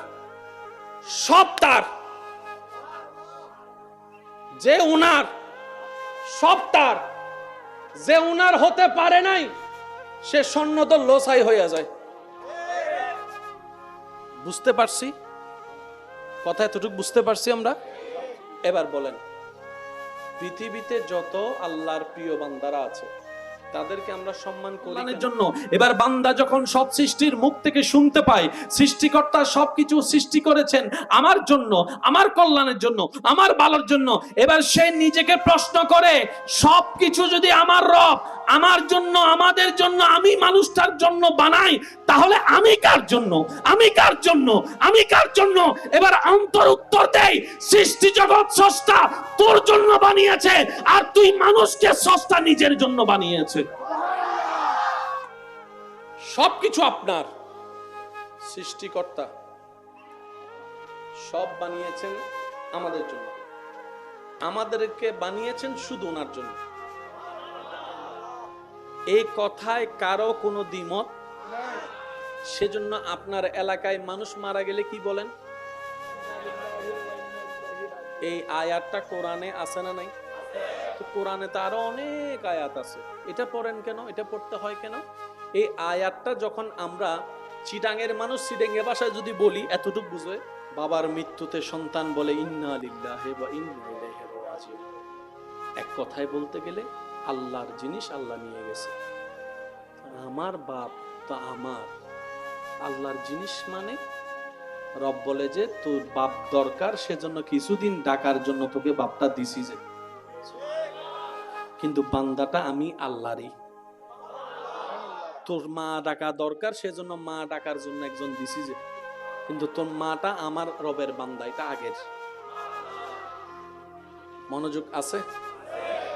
সব তার, যে উনার সব তার, যে উনার হতে পারে নাই সে সন্ন্যত লোসাই হয়ে যায়। বুঝতে পারছি কথা? এতটুকু বুঝতে পারছি আমরা? এবার বলেন, পৃথিবীতে যত আল্লাহর প্রিয় বান্দারা আছে তাদেরকে আমরা সম্মান করি জন্য। এবার বান্দা যখন সব সৃষ্টির মুখ থেকে শুনতে পায় সৃষ্টিকর্তা সবকিছু সৃষ্টি করেছেন আমার জন্য, আমার কল্যাণের জন্য, আমার ভালোর জন্য, এবার সে নিজেকে প্রশ্ন করে সবকিছু যদি আমার রব আমার জন্য, আমাদের জন্য, আমি মানুষটার জন্য বানাই, তাহলে আমি কার জন্য, আমি কার জন্য, আমি কার জন্য? এবার অন্তর উত্তর দেয় সৃষ্টি জগৎ স্রষ্টা তোর জন্য বানিয়েছে, আর তুই মানুষকে স্রষ্টা নিজের জন্য বানিয়েছে। সবকিছু আপনার, সৃষ্টিকর্তা সব বানিয়েছেন আমাদের জন্য, আমাদেরকে বানিয়েছেন শুধু ওনার জন্য। এই কথায় কারো কোনো দ্বিমত? সেজন্য আপনার এলাকায় মানুষ মারা গেলে কি বলেন? এই আয়াতটা কোরআনে আছে না নাই? তো কোরআনে তো আরো অনেক আয়াত আছে, এটা পড়েন কেন? এটা পড়তে হয় কেন? এই আয়াতটা যখন আমরা চিটাঙের মানুষ চিটাঙ্গে ভাষায় যদি বলি এতটুকু বুঝে, বাবার মৃত্যুতে সন্তান বলে ইন্না লিল্লাহি ওয়া ইন্না ইলাইহি রাজিউন। এক কথায় বলতে গেলে আল্লাহর জিনিস আল্লাহ নিয়ে গেছে। আমার বাপ তো আমার আল্লাহর জিনিস, মানে রব বলে যে তোর বাপ দরকার, সেজন্য কিছুদিন ডাকার জন্য তোকে বাপটা দিছি, যে কিন্তু বান্দাটা আমি আল্লাহরই। তোর মা ডাকা দরকার, সেজন্য মা ডাকার জন্য একজন দিছি, যে কিন্তু তোর মাটা আমার রবের বান্দা, এটা আগের। মনোযোগ আছে?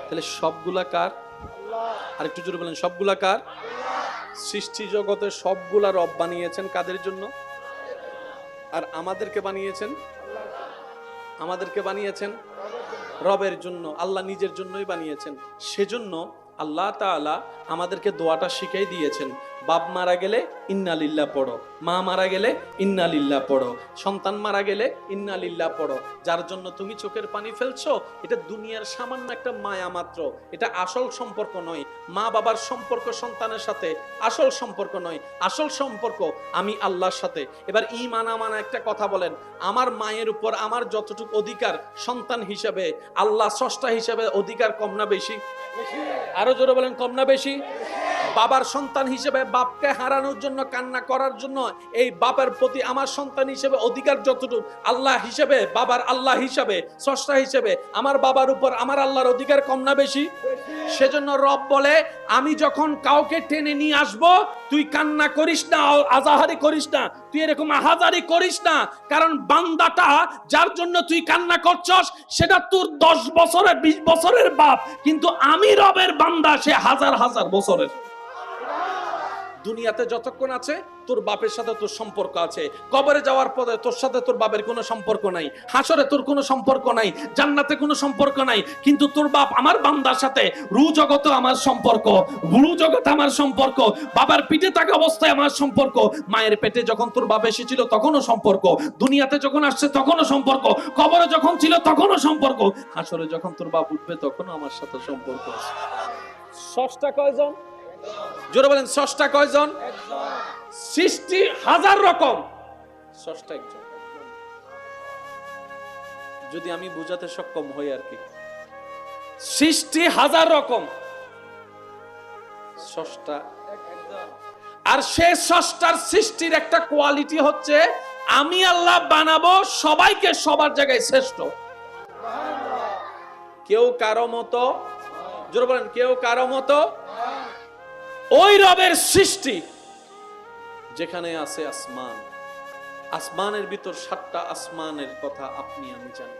তাহলে সবগুলা কার? আর একটু জোরে বলেন, সবগুলা কার? সৃষ্টি জগতে সবগুলা রব বানিয়েছেন কাদের জন্য? আর আমাদেরকে বানিয়েছেন, আমাদেরকে বানিয়েছেন রবের জন্য। আল্লাহ নিজের জন্যই বানিয়েছেন। সেজন্য আল্লাহ তাআলা আমাদেরকে দোয়াটা শিখাই দিয়েছেন, বাপ মারা গেলে ইন্না লিল্লাহ পড়ো, মা মারা গেলে ইন্না লিল্লাহ পড়ো, সন্তান মারা গেলে ইন্না লিল্লাহ পড়ো। যার জন্য তুমি চোখের পানি ফেলছো, এটা দুনিয়ার সামান্য একটা মায়া মাত্র, এটা আসল সম্পর্ক নয়। মা বাবার সম্পর্ক সন্তানের সাথে আসল সম্পর্ক নয়, আসল সম্পর্ক আমি আল্লাহর সাথে। এবার ঈমান আমানা একটা কথা বলেন, আমার মায়ের উপর আমার যতটুকু অধিকার সন্তান হিসেবে, আল্লাহ স্রষ্টা হিসেবে অধিকার কম না বেশি? আরো জোরে বলেন, কম না বেশি? বাবার সন্তান হিসেবে বাপকে হারানোর জন্য, কান্না করার জন্য এই বাবার প্রতি আমার সন্তান হিসেবে অধিকার যতটুকু, আল্লাহ হিসেবে, বাবার আল্লাহ হিসেবে, স্রষ্টা হিসেবে আমার বাবার উপর আমার আল্লাহর অধিকার কম না বেশি? সেজন্য রব বলে, আমি যখন কাউকে টেনে নিয়ে আসবো, তুই কান্না করিস না, আজাহারি করিস না, তুই এরকম আহাজারি করিস না। কারণ বান্দাটা যার জন্য তুই কান্না করছস, সেটা তোর 10 বছরের 20 বছরের বাপ, কিন্তু আমি রবের বান্দা, সে হাজার হাজার বছরের। দুনিয়াতে যতক্ষণ আছে তোর বাপের সাথে তোর সম্পর্ক আছে, কবরে যাওয়ার পরে তোর সাথে তোর বাপের কোনো সম্পর্ক নাই, হাসরে তোর কোনো সম্পর্ক নাই, জান্নাতে কোনো সম্পর্ক নাই, কিন্তু তোর বাপ আমার বান্দার সাথে রু জগতে আমার সম্পর্ক, রু জগতে আমার সম্পর্ক, বাবার পিঠে থাকা অবস্থায় আমার সম্পর্ক, মায়ের পেটে যখন তোর বাপ এসেছিল তখনও সম্পর্ক, দুনিয়াতে যখন আসছে তখনও সম্পর্ক, কবরে যখন ছিল তখনও সম্পর্ক, হাসরে যখন তোর বাপ উঠবে তখনও আমার সাথে সম্পর্ক আছে। স্রষ্টা কয়জন? জোরে বলেন, স্রষ্টা কয়জন? সৃষ্টি হাজার রকম, স্রষ্টা একজন। যদি আমি বুঝাতে সক্ষম হই আর কি, সৃষ্টি হাজার রকম, স্রষ্টা একজন। আর সেই স্রষ্টার সৃষ্টির একটা কোয়ালিটি হচ্ছে, আমি আল্লাহ বানাবো সবাইকে সবার জায়গায় শ্রেষ্ঠ। কেউ কারো মতো, জোরে বলেন, কেউ কারো মতো। ওই রবের সৃষ্টি যেখানে আছে আসমান, আসমানের ভিতর 7টা আসমানের কথা আপনি আমি জানি।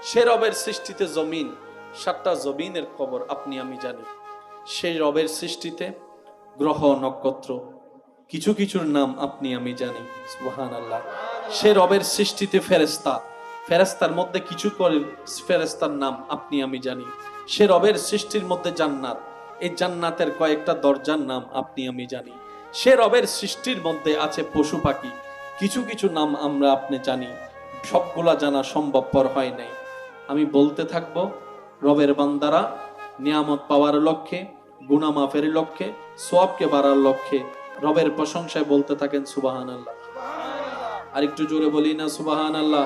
সে রবের সৃষ্টিতে জমিন, 7টা জমিনের খবর আপনি আমি জানি। সেই রবের সৃষ্টিতে গ্রহ নক্ষত্র, কিছু কিছুর নাম আপনি আমি জানি। সুবহানাল্লাহ। সে রবের সৃষ্টিতে ফেরেশতা, ফেরেশতার মধ্যে কিছু করে ফেরেশতার নাম আপনি আমি জানি। সে রবের সৃষ্টির মধ্যে জান্নাত, এই জান্নাতের কয়েকটা দরজার নাম আপনি আমি জানি। সে রবের সৃষ্টির মধ্যে আছে পশু পাখি, কিছু কিছু নাম আমরা আপনি জানি, সবগুলা জানা সম্ভবপর হয় নাই। আমি বলতে থাকবো, রবের বান্দারা নিয়ামত পাওয়ার লক্ষ্যে, গুনাহ মাফের লক্ষ্যে, সওয়াবকে বাড়ার লক্ষ্যে রবের প্রশংসায় বলতে থাকেন সুবহানাল্লাহ। আর একটু জোরে বলি না সুবহানাল্লাহ।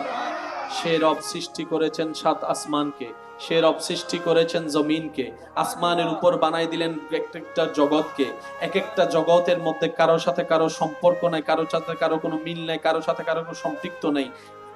সে রব সৃষ্টি করেছেন 7 আসমানকে, সে রব সৃষ্টি করেছেন জমিনকে, আসমানের উপর বানাই দিলেন একটা জগৎকে। এক একটা জগতের মধ্যে কারোর সাথে কারো সম্পর্ক নাই, কারোর সাথে কারো কোনো মিল নাই, কারোর সাথে কারো কোনো সম্পৃক্ত নেই।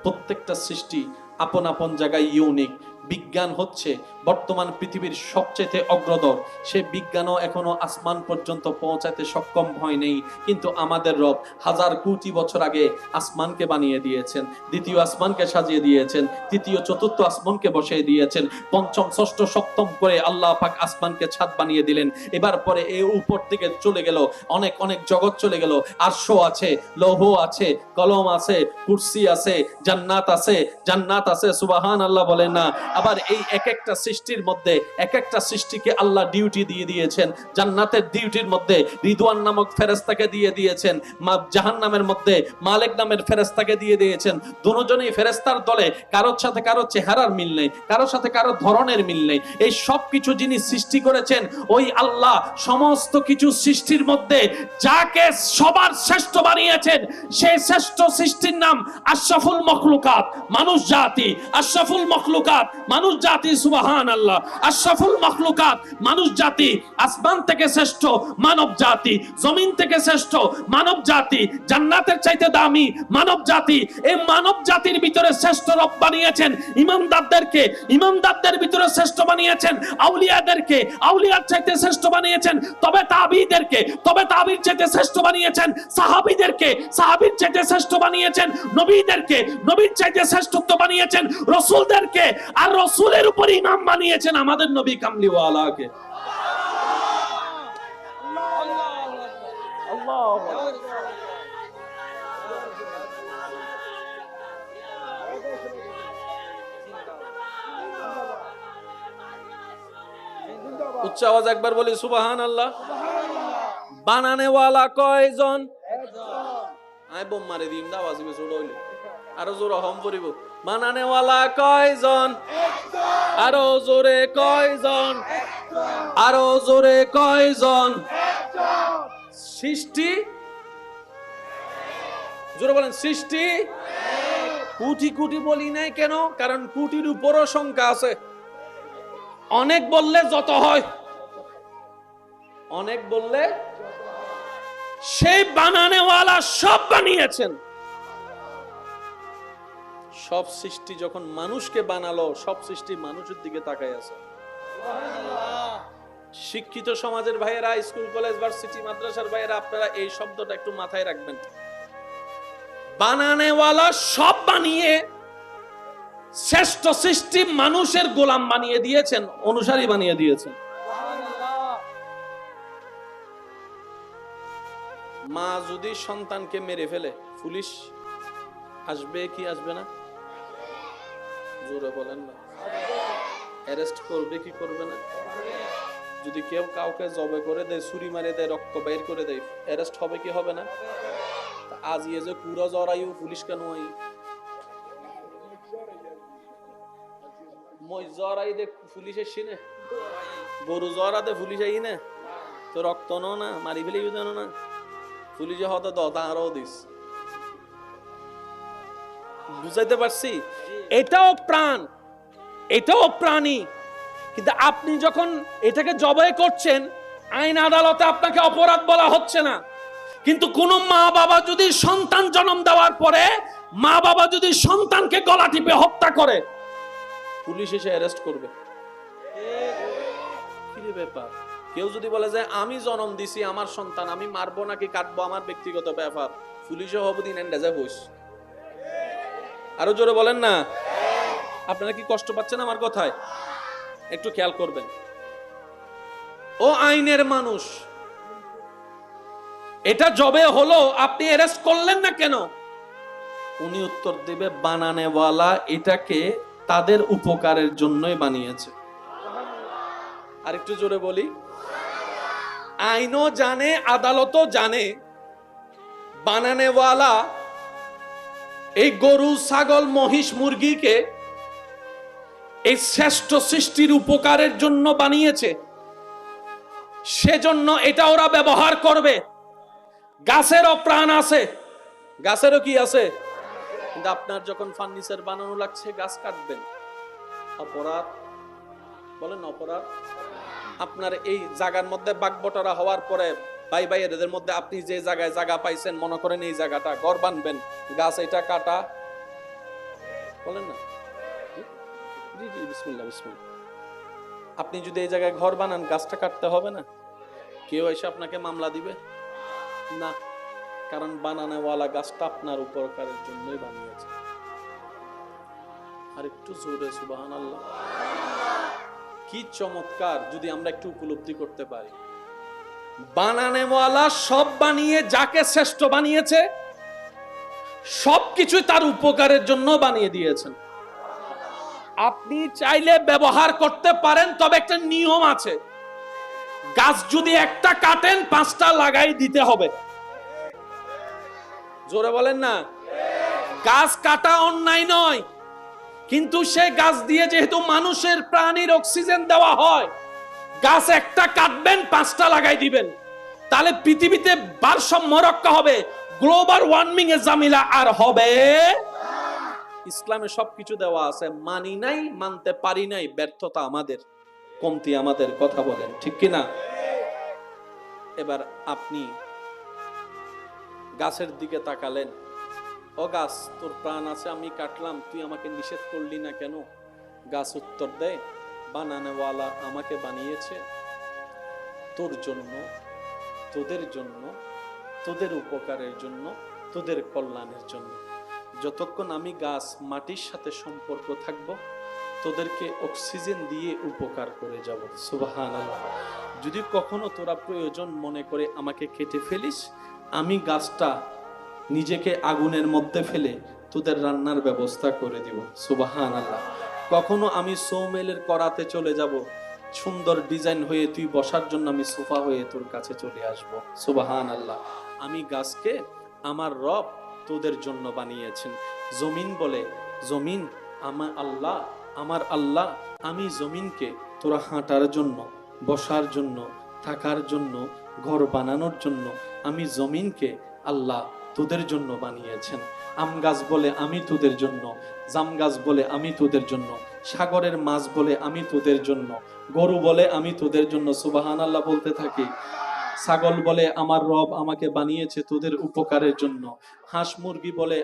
প্রত্যেকটা সৃষ্টি আপন আপন জায়গায় ইউনিক। বিজ্ঞান হচ্ছে বর্তমান পৃথিবীর সবচেয়ে অগ্রদর, সে বিজ্ঞানও এখনো আসমান পর্যন্ত পৌঁছাতে সক্ষম হয় নাই। কিন্তু আমাদের রব হাজার কোটি বছর আগে আসমানকে বানিয়ে দিয়েছেন, দ্বিতীয় আসমানকে সাজিয়ে দিয়েছেন, তৃতীয় চতুর্থ আসমানকে বসিয়ে দিয়েছেন, পঞ্চম ষষ্ঠ সপ্তম করে আল্লাহ পাক আসমানকে ছাদ বানিয়ে দিলেন। এবার পরে এই উপর থেকে চলে গেল অনেক অনেক জগৎ চলে গেল। আরশ আছে, লৌহ আছে, কলম আছে, কুরসি আছে, জান্নাত আছে, জান্নাত আছে, সুবহানাল্লাহ বলেন না। আবার এই এক একটা সৃষ্টির মধ্যে এক একটা সৃষ্টিকে আল্লাহ ডিউটি দিয়ে দিয়েছেন। জান্নাতের ডিউটির মধ্যে রিদওয়ান নামক ফেরেশতাকে দিয়ে দিয়েছেন, জাহান্নামের মধ্যে মালিক নামের ফেরেশতাকে দিয়ে দিয়েছেন। দুজনেই ফেরেশতার দলে, কারোর সাথে কারো চেহারার মিল নেই, কারোর সাথে কারো ধরনের মিল নেই। এই সব কিছু যিনি সৃষ্টি করেছেন ওই আল্লাহ, সমস্ত কিছু সৃষ্টির মধ্যে যাকে সবার শ্রেষ্ঠ বানিয়েছেন, সেই শ্রেষ্ঠ সৃষ্টির নাম আশরাফুল মখলুকাত, মানুষ জাতি। আশরাফুল মখলুকাত, মানুষ জাতি, সুবহান সুবহানাল্লাহ। আশরাফুল মাখলুকাত, মানুষ জাতি, আসমান থেকে শ্রেষ্ঠ মানব জাতি, জমিন থেকে শ্রেষ্ঠ মানব জাতি, জান্নাতের চাইতে দামি মানব জাতি। এই মানব জাতির ভিতরে শ্রেষ্ঠ রব বানিয়েছেন ইমানদারদেরকে, ইমানদারদের ভিতরে শ্রেষ্ঠ বানিয়েছেন আউলিয়াদেরকে, আউলিয়ার চাইতে শ্রেষ্ঠ বানিয়েছেন তবে তাবিঈদেরকে, তবে তাবিঈর চাইতে শ্রেষ্ঠ বানিয়েছেন সাহাবীদেরকে, সাহাবীর চাইতে শ্রেষ্ঠ বানিয়েছেন নবীদেরকে, নবীর চাইতে শ্রেষ্ঠত্ব বানিয়েছেন রাসূলদেরকে, আর রাসূলের উপর ইমাম বানিয়েছেন আমাদের নবী কামলিওয়ালাকে। উচ্চ আওয়াজ একবার বলি সুবহানাল্লাহ। বানানেওয়ালা কয়জন? আই বোম মারি দিম না, আওয়াজ বেশি হইলে আরো জোরে হম পড়িব। বানানেওয়ালা কয়জন? আরো জোরে কয়জন? আরো জোরে কয়জন? সৃষ্টি, জোরে বলেন সৃষ্টি। কোটি কোটি বলি নাই কেন? কারণ কোটির উপরও সংখ্যা আছে। অনেক বললে যত হয়, অনেক বললে সেই বানানেওয়ালা সব বানিয়েছেন। সব সৃষ্টি যখন মানুষকে বানালো, সব সৃষ্টি মানুষের দিকে তাকায় আছে। শিক্ষিত সমাজের ভাইয়েরা, স্কুল কলেজ ভার্সিটি মাদ্রাসার ভাইয়েরা, আপনারা এই শব্দটা একটু মাথায় রাখবেন। বানানেওয়ালা সব বানিয়ে শ্রেষ্ঠ সৃষ্টি মানুষের গোলাম বানিয়ে দিয়েছেন, অনুসারী বানিয়ে দিয়েছেন। মা যদি সন্তানকে মেরে ফেলে, পুলিশ আসবে কি আসবে না? জোরে বলেন না। অ্যারেস্ট করবে কি করবে না? যদি কেউ কাউকে জবে করে দেয়, ছুরি মারে দেয়, রক্ত বের করে দেয়, অ্যারেস্ট হবে কি হবে না? আজ ইয়ে যে পুরো জরায়ু, পুলিশ কেন হয়? মই জরাই দে পুলিশের সিনে, গরু জরা দে পুলিশ আই না, তো রক্ত না মারি ফেলে জানো না, পুলিশে হতে দতা আরো দিস। বুঝাইতে পারছি? এটাও প্রাণ, এটাও প্রাণী, কিন্তু আপনি যখন এটাকে জবাই করছেন, আইন আদালতে আপনাকে অপরাধ বলা হচ্ছে না। কিন্তু কোন মা বাবা যদি সন্তান জন্ম দেওয়ার পরে মা বাবা যদি সন্তানকে গলা টিপে হত্যা করে, পুলিশ এসে অ্যারেস্ট করবে। কি ব্যাপার? কেউ যদি বলে যে আমি জন্ম দিছি, আমার সন্তান, আমি মারবো নাকি কাটবো আমার ব্যক্তিগত ব্যাপার, পুলিশে হবো দিন এন্ডা যায় বস। আরো জোরে বলেন না। আপনারা কি কষ্ট পাচ্ছেন আমার কথায়? একটু খেয়াল করবেন। ও আইনের মানুষ, এটা জবে হলো, আপনি অ্যারেস্ট করলেন না কেন? উনি উত্তর দেবে, বানানেওয়ালা এটাকে তাদের উপকারের জন্যই বানিয়েছে। আর একটু জোরে বলি, আইনও জানে, আদালতও জানে, বানানেওয়ালা এই গরু, ছাগল, মহিষ, মুরগিকে এই শ্রেষ্ঠ সৃষ্টির উপকারের জন্য বানিয়েছে, সেজন্য এটা ওরা ব্যবহার করবে। গাছেরও প্রাণ আছে, গাছেরও কি আছে? কিন্তু আপনার যখন ফার্নিচার বানানো লাগছে, গাছ কাটবেন, অপরাধ? বলেন অপরাধ? আপনার এই জায়গার মধ্যে বাগবটরা হওয়ার পরে ভাই ভাইয়ের মধ্যে আপনি যে জায়গায় জায়গা পাইছেন, মনে করেন এই জায়গাটা ঘর বানবেন, গাছ এটা কাটা, বলেন না? জি জি, বিসমিল্লাহ বিসমিল্লাহ। আপনি যদি এই জায়গায় ঘর বানান, গাছটা কাটতে হবে না? কেউ এসে আপনাকে মামলা দিবে না, কারণ বানানেওয়ালা গাছটা আপনার উপকারের জন্যই বানিয়েছে। আর একটু জোরে সুবহানাল্লাহ। কি চমৎকার যদি আমরা একটু উপলব্ধি করতে পারি। বানানেওয়ালা সব বানিয়ে যাকে শ্রেষ্ঠ বানিয়েছে, সবকিছু তার উপকারের জন্য বানিয়ে দিয়েছেন। আপনি চাইলে ব্যবহার করতে পারেন, তবে একটা নিয়ম আছে। গাছ যদি একটা কাটেন, 5টা লাগাই দিতে হবে। জোরে বলেন না। গাছ কাটা অন্যায় নয়, কিন্তু সেই গাছ দিয়ে যেহেতু মানুষের প্রাণীর অক্সিজেন দেওয়া হয়, গাছ একটা কাটবেন, 5টা লাগাই দিবেন, তাহলে পৃথিবীতে ভারসাম্য রক্ষা হবে, গ্লোবাল ওয়ার্মিং এর ঝামেলা আর হবে। ইসলামে সবকিছু দেওয়া আছে, মানি নাই, মানতে পারি নাই, ব্যর্থতা আমাদের, কমতি আমাদের। কথা বলেন ঠিক কিনা? এবার আপনি গাছের দিকে তাকালেন, ও গাছ, তোর প্রাণ আছে, আমি কাটলাম, তুই আমাকে নিষেধ করলি না কেন? গাছ উত্তর দেয়, বানানেওয়ালা আমাকে বানিয়েছে তোর জন্য, তোদের জন্য, তোদের উপকারের জন্য, তোদের কল্যাণের জন্য। যতক্ষণ আমি গাছ মাটির সাথে সম্পর্ক থাকব, তোদেরকে অক্সিজেন দিয়ে উপকার করে যাব। সুবহানাল্লাহ। যদি কখনো তোরা প্রয়োজন মনে করে আমাকে কেটে ফেলিস, আমি গাছটা নিজেকে আগুনের মধ্যে ফেলে তোদের রান্নার ব্যবস্থা করে দিব। সুবহানাল্লাহ। কখনো আমি সৌমেলের করাতে চলে যাব, সুন্দর ডিজাইন হয়ে তুই বসার জন্য আমি সোফা হয়ে তোর কাছে চলে আসব। সুবহানাল্লাহ। আমি গাছকে আমার রব তোদের জন্য বানিয়েছেন। জমিন বলে, জমিন আমার আল্লাহ, আমি জমিনকে তোরা হাঁটার জন্য, বসার জন্য, থাকার জন্য, ঘর বানানোর জন্য আমি জমিনকে আল্লাহ তোদের জন্য বানিয়েছেন। আম গাছ বলে আমি তোদের জন্য, জাম গাছ বলে আমি তোদের জন্য, সাগরের মাছ বলে আমি তোদের জন্য, গরু বলে আমি তোদের জন্য। সুবহানাল্লাহ বলতে থাকি। ছাগল বলে আমার রব আমাকে বানিয়েছে তোদের উপকারের জন্য। হাঁস মুরগি বলে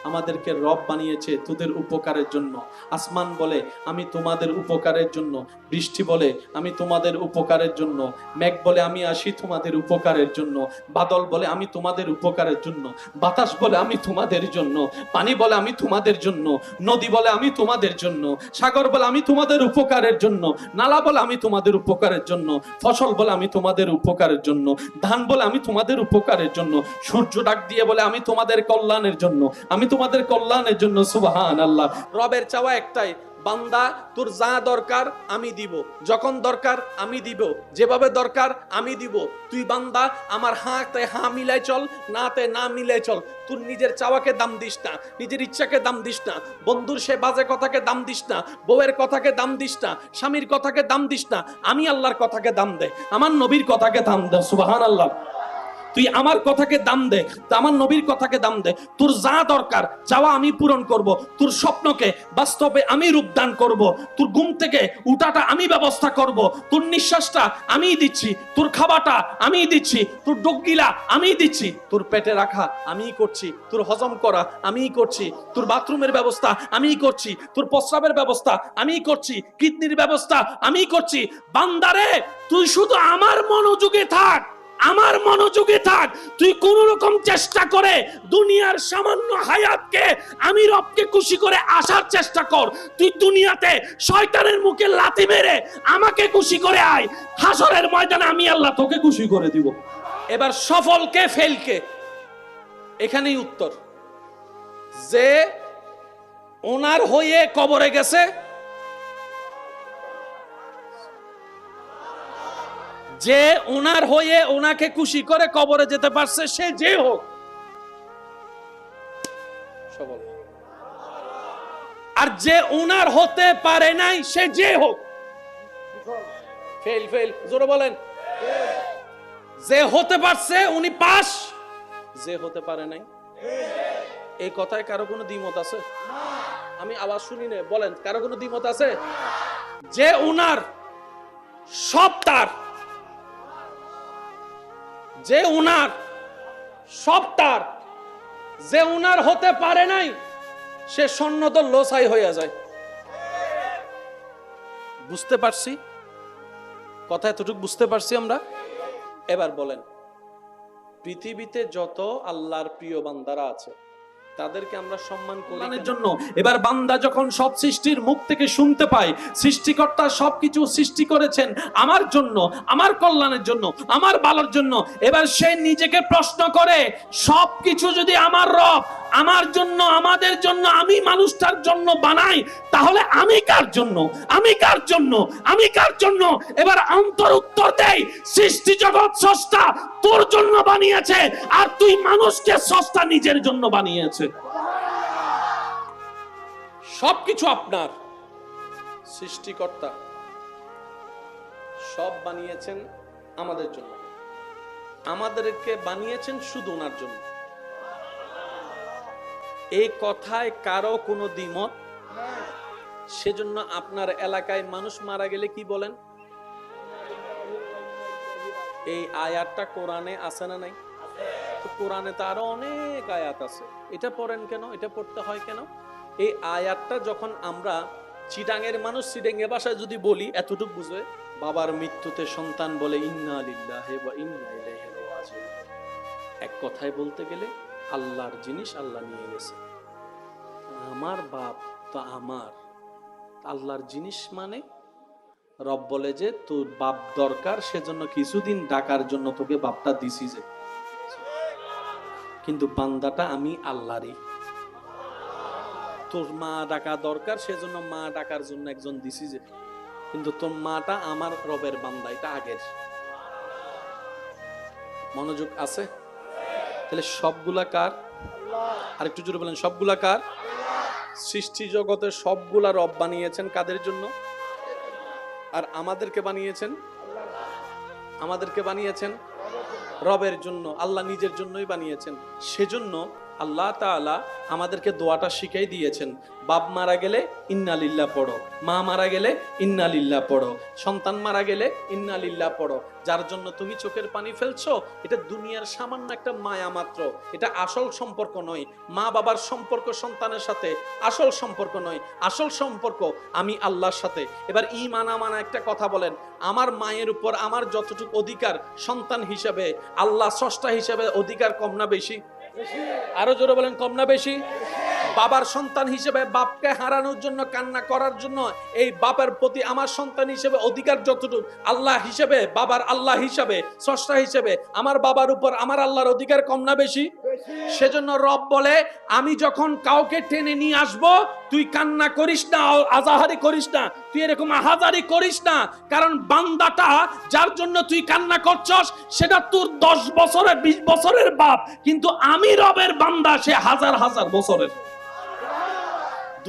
আমাদেরকে রব বানিয়েছে তোদের উপকারের জন্য। আসমান বলে আমি তোমাদের উপকারের জন্য। বৃষ্টি বলে আমি তোমাদের উপকারের জন্য। মেঘ বলে আমি আসি তোমাদের উপকারের জন্য। বাদল বলে আমি তোমাদের উপকারের জন্য। বাতাস বলে আমি তোমাদের জন্য। পানি বলে আমি তোমাদের জন্য। নদী বলে আমি তোমাদের জন্য। সাগর বলে আমি তোমাদের উপকারের জন্য। নালা বলে আমি তোমাদের উপকারের জন্য। ফসল বলে আমি তোমাদের উপকারের জন্য। ধান বলে আমি তোমাদের উপকারের জন্য। সূর্য ডাক দিয়ে বলে আমি তোমাদের কল্যাণের জন্য, আমি তোমাদের কল্যাণের জন্য। সুবহানাল্লাহ। রবের চাওয়া একটাই, বান্দা তোর যা দরকার আমি দিব, যখন দরকার আমি দিব, যেভাবে দরকার আমি দিব। তুই বান্দা আমার হাতে হা মিলাই চল, নাতে না মিলাই চল। তুই নিজের চাওয়াকে দাম দিস না, নিজের ইচ্ছাকে দাম দিস না, বন্ধুর সে বাজে কথাকে দাম দিস না, বউয়ের কথাকে দাম দিস না, স্বামীর কথাকে দাম দিস না। আমি আল্লাহর কথাকে দাম দে, আমার নবীর কথাকে দাম দে। সুবহানাল্লাহ। তুই আমার কথাকে দাম দে, আমার নবীর কথাকে দাম দে। তোর যা দরকার চাওয়া আমি পূরণ করব, তোর স্বপ্নকে বাস্তবে আমি রূপদান করব, তোর ঘুম থেকে উঠাটা আমি ব্যবস্থা করব, তোর নিঃশ্বাসটা আমি দিচ্ছি, তোর খাবারটা আমি দিচ্ছি, তোর ডোকগিলা আমি দিচ্ছি, তোর পেটে রাখা আমি করছি, তোর হজম করা আমি করছি, তোর বাথরুমের ব্যবস্থা আমি করছি, তোর প্রস্রাবের ব্যবস্থা আমি করছি, কিডনির ব্যবস্থা আমি করছি। বান্দারে তুই শুধু আমার মনোযোগে থাক, আমার মনোযোগে থাক। তুই কোন রকম চেষ্টা করে দুনিয়ার সামান্য হায়াতকে আমি রবকে খুশি করে আসার চেষ্টা কর। তুই দুনিয়াতে শয়তানের মুখে লাথি মেরে আমাকে খুশি করে আয়, হাসরের ময়দানে আমি আল্লাহ তোকে খুশি করে দিব। এবার সফলকে ফেলকে, এখানেই উত্তর। যে ওনার হয়ে কবরে গেছে, যে ওনার হয়ে ওনাকে খুশি করে কবরে যেতে পারছে, সে যে হোক সফল। আর যে ওনার হতে পারে নাই, সে যে হোক ফেল। ফেল জোরে বলেন। যে হতে পারছে উনি পাস, যে হতে পারে নাই। এই কথায় কারো কোনো দ্বিমত আছে? আমি আওয়াজ শুনি না, বলেন কারো কোনো দ্বিমত আছে? যে ওনার সব তার, যে উনার সব তার, যে উনার হতে পারে নাই, সে সন্ন্যত লোসাই হয়ে যায়। বুঝতে পারছি কথা? এতটুকু বুঝতে পারছি আমরা? এবার বলেন, পৃথিবীতে যত আল্লাহর প্রিয় বান্দারা আছে তাদেরকে আমরা সম্মান করার জন্য, এবার বান্দা যখন সব সৃষ্টির মুখ থেকে শুনতে পায় সৃষ্টিকর্তা সবকিছু সৃষ্টি করেছেন আমার জন্য, আমার কল্যাণের জন্য, আমার ভালোর জন্য, এবার সে নিজেকে প্রশ্ন করে, সবকিছু যদি আমার রব আমার জন্য, আমাদের জন্য, আমি মানুষটার জন্য বানাই, তাহলে আমি কার জন্য, আমি কার জন্য, আমি কার জন্য? এবার অন্তর উত্তর দেয়, সৃষ্টি জগৎ স্রষ্টা তোর জন্য বানিয়েছে, আর তুই মানুষকে স্রষ্টা নিজের জন্য বানিয়েছে। সবকিছু আপনার, সৃষ্টিকর্তা সব বানিয়েছেন আমাদের জন্য, আমাদেরকে বানিয়েছেন শুধু ওনার জন্য। এই কথায় কারো কোনো দ্বিমত? সেজন্য আপনার এলাকায় মানুষ মারা গেলে কি বলেন? এই আয়াতটা কোরআনে আছে না নাই? তো কোরআনে তো আরো অনেক আয়াত আছে, এটা পড়েন কেন? এটা পড়তে হয় কেন? এই আয়াতটা যখন আমরা চিটাঙের মানুষ চিটাঙ্গে ভাষায় যদি বলি এতটুকু বুঝবে, বাবার মৃত্যুতে সন্তান বলে ইন্না লিল্লাহি ওয়া ইন্না ইলাইহি রাজিউন। এক কথায় বলতে গেলে আল্লাহর জিনিস আল্লাহ নিয়ে গেছে, আমার বাপ তো আমার আল্লাহর জিনিস, মানে রব বলে যে তোর বাপ দরকার, সেজন্য কিছুদিন ডাকার জন্য তোকে বাপটা দিছি যে, কিন্তু বান্দাটা আমি আল্লাহরই। তোর মা ডাকা দরকার, সেজন্য মা ডাকার জন্য একজন দিছি যে, কিন্তু তোর মাটা আমার রবের বান্দা, এটা আগের। মনোযোগ আছে? তাহলে সবগুলা কার? আরেকটু জোরে বলেন, সবগুলা কার? সৃষ্টি জগতের সবগুলা রব বানিয়েছেন কাদের জন্য? আর আমাদেরকে বানিয়েছেন, আমাদেরকে বানিয়েছেন রবের জন্য, আল্লাহ নিজের জন্যই বানিয়েছেন। সেজন্য আল্লাহ তাআলা আমাদেরকে দোয়াটা শিখাই দিয়েছেন, বাপ মারা গেলে ইন্না লিল্লাহ পড়ো, মা মারা গেলে ইন্না লিল্লাহ পড়ো, সন্তান মারা গেলে ইন্না লিল্লাহ পড়ো। যার জন্য তুমি চোখের পানি ফেলছো, এটা দুনিয়ার সামান্য একটা মায়া মাত্র, এটা আসল সম্পর্ক নয়। মা বাবার সম্পর্ক সন্তানের সাথে আসল সম্পর্ক নয়, আসল সম্পর্ক আমি আল্লাহর সাথে। এবার ঈমান আমানা একটা কথা বলেন, আমার মায়ের উপর আমার যতটুকু অধিকার সন্তান হিসেবে, আল্লাহ স্রষ্টা হিসেবে অধিকার কম না বেশি? আরো জোরে বলেন, কম না বেশি? বাবার সন্তান হিসেবে বাপকে হারানোর জন্য কান্না করার জন্য এই বাবার প্রতি আমার সন্তান হিসেবে অধিকার যতটুকু, আল্লাহ হিসেবে, বাবার আল্লাহ হিসেবে, স্রষ্টা হিসেবে আমার বাবার উপর আমার আল্লাহর অধিকার কম না বেশি? সেজন্য রব বলে, আমি যখন কাউকে টেনে নিয়ে আসব, তুই কান্না করিস না, আজাহারি করিস না, তুই এরকম আহাজারি করিস না, কারণ বান্দাটা যার জন্য তুই কান্না করছস সেটা তোর 10 বছরের 20 বছরের বাপ, কিন্তু আমি রবের বান্দা সে হাজার হাজার বছরের।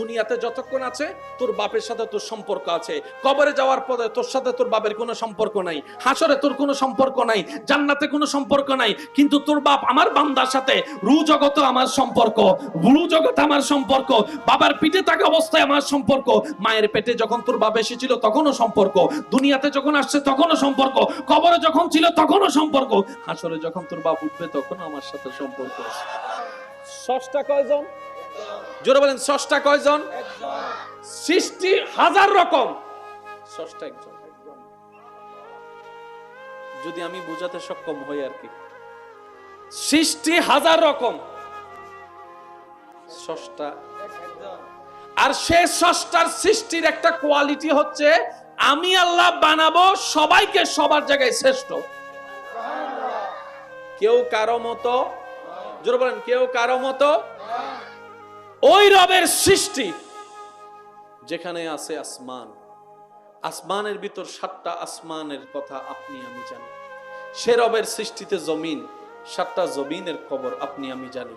দুনিয়াতে যতক্ষণ আছে তোর বাপের সাথে তোর সম্পর্ক আছে, কবরে যাওয়ার পরে তোর সাথে তোর বাপের কোনো সম্পর্ক নাই, হাসরে তোর কোনো সম্পর্ক নাই, জান্নাতে কোনো সম্পর্ক নাই, কিন্তু তোর বাপ আমার বান্দার সাথে রু জগতে আমার সম্পর্ক, রু জগতে আমার সম্পর্ক, বাবার পিঠে থাকা অবস্থায় আমার সম্পর্ক, মায়ের পেটে যখন তোর বাপ এসেছিল তখনও সম্পর্ক, দুনিয়াতে যখন আসছে তখনও সম্পর্ক, কবরে যখন ছিল তখনও সম্পর্ক, হাসরে যখন তোর বাপ উঠবে তখনও আমার সাথে সম্পর্ক আছে। ষষ্ঠটা কয়জন? জোরে বলেন, ষষ্ঠটা কয়জন? সৃষ্টি হাজার রকম, ষষ্ঠটা একজন। যদি আমি বুঝাতে সক্ষম হই আর কি, সৃষ্টি হাজার রকম, ষষ্ঠটা। আর সে ষষ্ঠটার সৃষ্টির একটা কোয়ালিটি হচ্ছে, আমি আল্লাহ বানাবো সবাইকে সবার জায়গায় শ্রেষ্ঠ, কেউ কারো মতো, জোরে বলেন, কেউ কারো মতো। ওই রবের সৃষ্টি যেখানে আছে আসমান, আসমানের ভিতর 7টা আসমানের কথা আপনি আমি জানি। সে রবের সৃষ্টিতে জমিন, 7টা জমিনের খবর আপনি আমি জানি।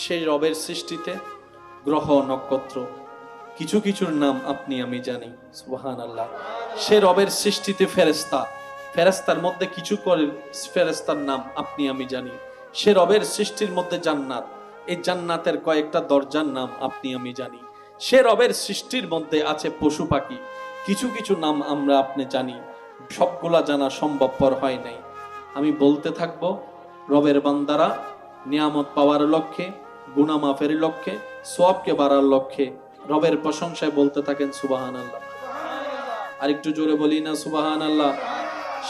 সেই রবের সৃষ্টিতে গ্রহ নক্ষত্র, কিছু কিছুর নাম আপনি আমি জানি। সুবহানাল্লাহ। সে রবের সৃষ্টিতে ফেরেশতা, ফেরেশতার মধ্যে কিছু করে ফেরেশতার নাম আপনি আমি জানি। সে রবের সৃষ্টির মধ্যে জান্নাত, এই জান্নাতের কয়েকটা দরজার নাম আপনি আমি জানি। সে রবের সৃষ্টির মধ্যে আছে পশু পাখি, কিছু কিছু নাম আমরা আপনি জানি, সবগুলা জানা সম্ভবপর হয় নাই। আমি বলতে থাকবো, রবের বান্দারা নিয়ামত পাওয়ার লক্ষ্যে, গুনাহ মাফের লক্ষ্যে, সওয়াবকে বাড়ার লক্ষ্যে রবের প্রশংসায় বলতে থাকেন সুবহানাল্লাহ। আর একটু জোরে বলি না সুবহানাল্লাহ।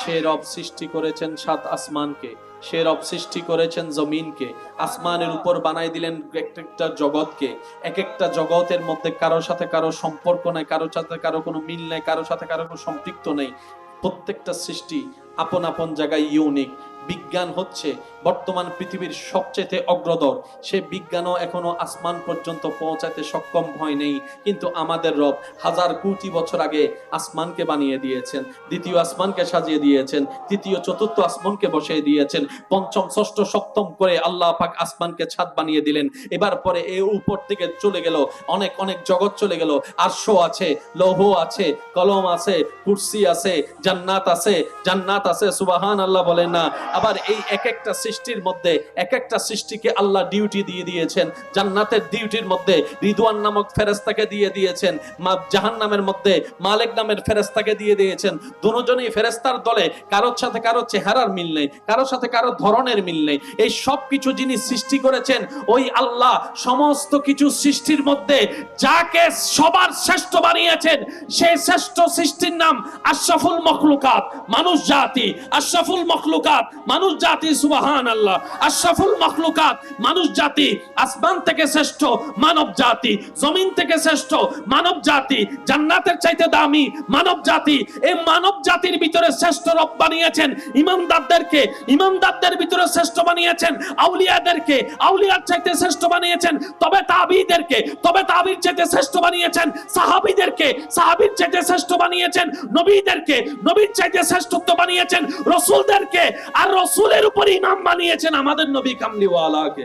সে রব সৃষ্টি করেছেন 7 আসমানকে, সে রব সৃষ্টি করেছেন জমিনকে, আসমানের উপর বানাই দিলেন একটা জগৎকে। এক একটা জগতের মধ্যে কারোর সাথে কারো সম্পর্ক নাই, কারোর সাথে কারো কোনো মিল নাই, কারোর সাথে কারো কোনো সম্পৃক্ত নেই। প্রত্যেকটা সৃষ্টি আপন আপন জায়গায় ইউনিক। বিজ্ঞান হচ্ছে বর্তমান পৃথিবীর সবচেয়ে অগ্রদর, সে বিজ্ঞানও এখনো আসমান পর্যন্ত পৌঁছাতে সক্ষম হয় নাই, কিন্তু আমাদের রব হাজার কোটি বছর আগে আসমানকে বানিয়ে দিয়েছেন, দ্বিতীয় আসমানকে সাজিয়ে দিয়েছেন, তৃতীয় চতুর্থ আসমানকে বসিয়ে দিয়েছেন, পঞ্চম ষষ্ঠ সপ্তম করে আল্লাহ পাক আসমানকে ছাদ বানিয়ে দিলেন। এবার পরে এই উপর থেকে চলে গেল অনেক অনেক জগৎ চলে গেল, আরশ আছে, লৌহ আছে, কলম আছে, কুরসি আছে, জান্নাত আছে, জান্নাত আছে, সুবহানাল্লাহ বলেন না। আবার এই এক একটা সৃষ্টির মধ্যে এক একটা সৃষ্টিকে আল্লাহ ডিউটি দিয়ে দিয়েছেন। জান্নাতের ডিউটির মধ্যে রিদওয়ান নামক ফেরেশতাকে দিয়ে দিয়েছেন, জাহান্নামের মধ্যে মালিক নামের ফেরেশতাকে দিয়ে দিয়েছেন। দুজনেই ফেরেশতার দলে, কারোর সাথে কারো চেহারার মিল নেই, কারোর সাথে কারো ধরনের মিল নেই। এই সব কিছু যিনি সৃষ্টি করেছেন ওই আল্লাহ সমস্ত কিছু সৃষ্টির মধ্যে যাকে সবার শ্রেষ্ঠ বানিয়েছেন সেই শ্রেষ্ঠ সৃষ্টির নাম আশরাফুল মখলুকাত, মানুষ জাতি। আশরাফুল মখলুকাত, মানুষ জাতি, সুবহানাল্লাহ। আশরাফুল মখলুকাত, মানুষ জাতি। আসমান থেকে শ্রেষ্ঠ মানব জাতি, জমিন থেকে শ্রেষ্ঠ মানব জাতি, জান্নাতের চাইতে দামি মানব জাতি। এই মানব জাতির ভিতরে শ্রেষ্ঠ রব বানিয়েছেন ইমানদারদেরকে, ইমানদারদের ভিতরে শ্রেষ্ঠ বানিয়েছেন আউলিয়াদেরকে, আউলিয়ার চাইতে শ্রেষ্ঠ বানিয়েছেন তবে তাবিঈদেরকে, তবে তাবিঈর চাইতে শ্রেষ্ঠ বানিয়েছেন সাহাবীদেরকে, সাহাবীর চাইতে শ্রেষ্ঠ বানিয়েছেন নবীদেরকে, নবীর চাইতে শ্রেষ্ঠত্ব বানিয়েছেন রাসূলদেরকে, আর রাসূলের উপর ইমাম বানিয়েছেন আমাদের নবী কামলিওয়ালাকে।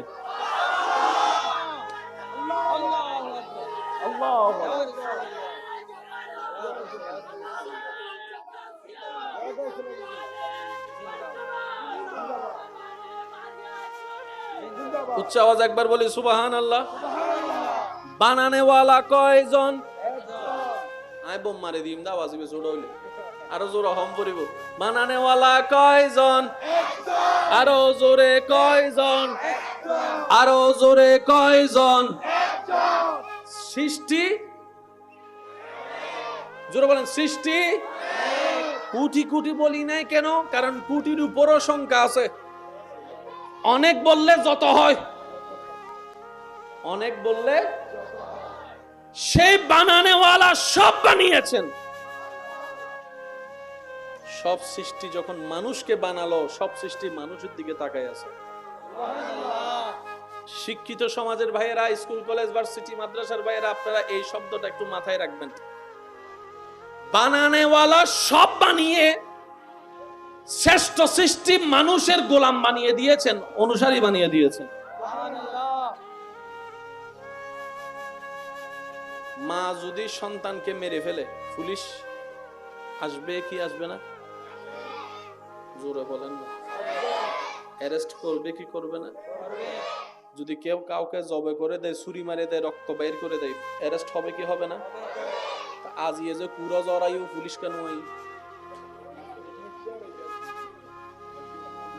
উচ্চ আওয়াজ একবার বলি সুবহানাল্লাহ। বানানে ওয়ালা কয়জন? আই বোম মারে দিম দা আওয়াজ বেশি উড়াইলে আরো জোরে হম পড়িব। বানানে ওয়ালা কয়জন? আরো জোরে কয়জন? আরো জোরে কয়জন? সৃষ্টি জোরে বলেন, সৃষ্টি কোটি কোটি বলি নাই কেন? কারণ কোটির উপরও সংখ্যা আছে। অনেক বললে যত হয়, অনেক বললে সেই বানানেওয়ালা সব বানিয়েছেন। সব সৃষ্টি যখন মানুষকে বানালো, সব সৃষ্টি মানুষের দিকে তাকায় আছে। শিক্ষিত সমাজের ভাইয়েরা, স্কুল কলেজ ভার্সিটি মাদ্রাসার ভাইয়েরা, আপনারা এই শব্দটা একটু মাথায় রাখবেন। বানানেওয়ালা সব বানিয়ে শ্রেষ্ঠ সৃষ্টি মানুষের গোলাম বানিয়ে দিয়েছেন, অনুসারী বানিয়ে দিয়েছেন। মা যদি সন্তানকে মেরে ফেলে, পুলিশ আসবে কি আসবে না? জোরে বলেন না। অ্যারেস্ট করবে কি করবে না? যদি কেউ কাউকে জবে করে দেয়, ছুরি মারে দেয়, রক্ত বাইর করে দেয়, অ্যারেস্ট হবে কি হবে না? আজ ইয়ে যে কুড়া জড়াইও পুলিশ কেন হয়?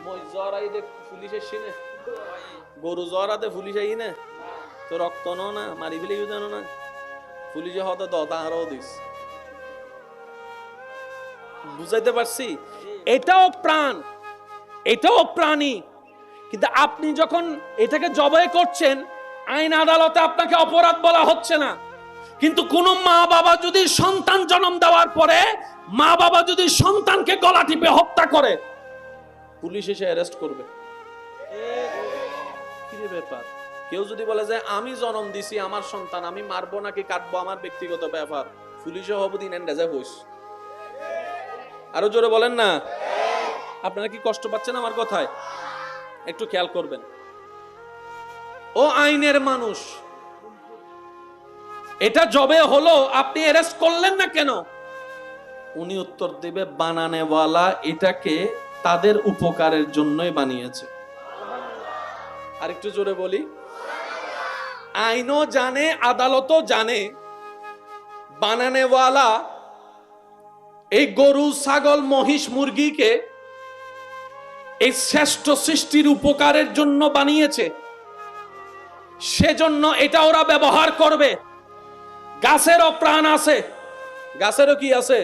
মই জড়াই দে পুলিশের সিনে, গরু জড়াতে পুলিশ আই না, তো রক্ত না মারি ফেলে জানো না, পুলিশে হতে দতা আরো দিস। বুঝাইতে পারছি? এটাও প্রাণ, এটাও প্রাণী, কিন্তু আপনি যখন এটাকে জবাই করছেন আইন আদালতে আপনাকে অপরাধ বলা হচ্ছে না। কিন্তু কোন মা বাবা যদি সন্তান জন্ম দেওয়ার পরে মা বাবা যদি সন্তানকে গলা টিপে হত্যা করে, পুলিশ এসে অ্যারেস্ট করবে। কি রে ব্যাপার? কেউ যদি বলে যে আমি জন্ম দিছি, আমার সন্তান, আমি মারবো নাকি কাটবো আমার ব্যক্তিগত ব্যাপার, পুলিশও হবো দিন এন্ডাজে বস। আরো জোরে বলেন না। আপনারা কি কষ্ট পাচ্ছেন আমার কথায়? একটু খেয়াল করবেন। ও আইনের মানুষ, এটা জবে হলো, আপনি অ্যারেস্ট করলেন না কেন? উনি উত্তর দেবে, বানানেওয়ালা এটাকে তাদের উপকারের জন্যই বানিয়েছে। আর একটু জোরে বলি, আইনও জানে, আদালতও জানে, বানানেওয়ালা এই গরু, ছাগল, মহিষ, মুরগিকে এই শ্রেষ্ঠ সৃষ্টির উপকারের জন্য বানিয়েছে, সেজন্য এটা ওরা ব্যবহার করবে। গাছেরও প্রাণ আছে, গাছেরও কি আছে?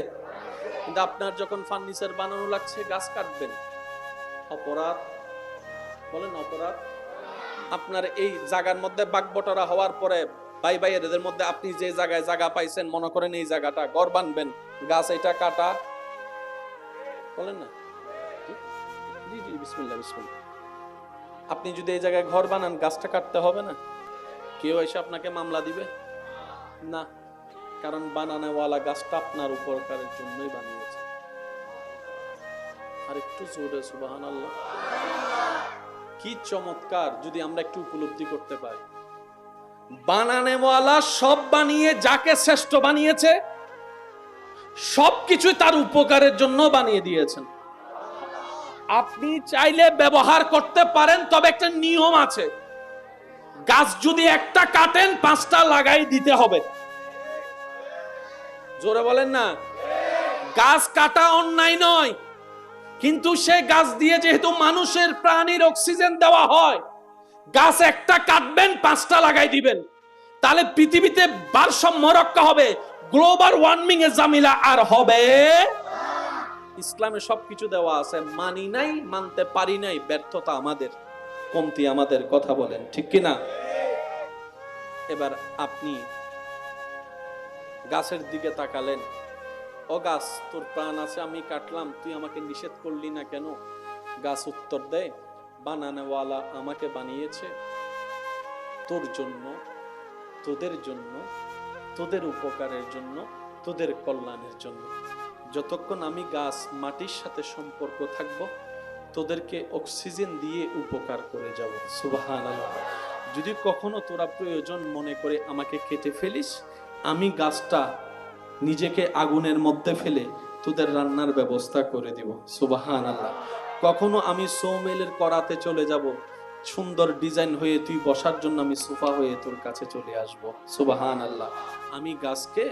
কিন্তু আপনার যখন ফার্নিচার বানানো লাগছে, গাছ কাটবেন, অপরাধ? বলেন অপরাধ? আপনার এই জায়গার মধ্যে বাগবটরা হওয়ার পরে ভাই ভাইয়ের মধ্যে আপনি যে জায়গায় জায়গা পাইছেন, মনে করেন এই জায়গাটা ঘর বানবেন, গাছ এটা কাটা, বলেন না? জি জি, বিসমিল্লাহ বিসমিল্লাহ। আপনি যদি এই জায়গায় ঘর বানান, গাছটা কাটতে হবে না? কেউ এসে আপনাকে মামলা দিবে না, কারণ বানানেওয়ালা গাছটা আপনার উপকারের জন্যই বানিয়েছে। আর একটু জোরে সুবহানাল্লাহ। কি চমৎকার যদি আমরা একটু উপলব্ধি করতে পারি। বানানেওয়ালা সব বানিয়ে যাকে শ্রেষ্ঠ বানিয়েছে, সবকিছু তার উপকারের জন্য বানিয়ে দিয়েছেন। আপনি চাইলে ব্যবহার করতে পারেন, তবে একটা নিয়ম আছে। গাছ যদি একটা কাটেন 5টা লাগাই দিতে হবে। জোরে বলেন না। গাছ কাটা অন্যায় নয়, কিন্তু সে গাছ দিয়ে যেহেতু মানুষের প্রাণীর অক্সিজেন দেওয়া হয়, গাছ একটা কাটবেন 5টা লাগাই দিবেন, তাহলে পৃথিবীতে ভারসাম্য রক্ষা হবে, গ্লোবাল ওয়ার্মিং এর ঝামেলা আর হবে। ইসলামে সবকিছু দেওয়া আছে, মানি নাই, মানতে পারি নাই, ব্যর্থতা আমাদের, কমতি আমাদের। কথা বলেন ঠিক কিনা? এবার আপনি গাছের দিকে তাকালেন, ও গাছ, তোর প্রাণ আছে, আমি কাটলাম, তুই আমাকে নিষেধ করলি না কেন? গাছ উত্তর দেয়, বানানোওয়ালা আমাকে বানিয়েছে তোর জন্য, তোদের জন্য, তোদের উপকারের জন্য, তোদের কল্যাণের জন্য। যতক্ষণ আমি গাছ মাটির সাথে সম্পর্ক থাকব, তোদেরকে অক্সিজেন দিয়ে উপকার করে যাব। সুবহানাল্লাহ। যদি কখনো তোরা প্রয়োজন মনে করে আমাকে কেটে ফেলিস, আমি গাছটা নিজেকে আগুনের মধ্যে ফেলে তোদের রান্নার ব্যবস্থা করে দিব। সুবহানাল্লাহ। কখনো আমি সৌমেলের করাতে চলে যাব, সুন্দর ডিজাইন হয়ে তুই বসার জন্য আমি সোফা হয়ে তোর কাছে চলে আসব। সুবহানাল্লাহ। আমি গাছকে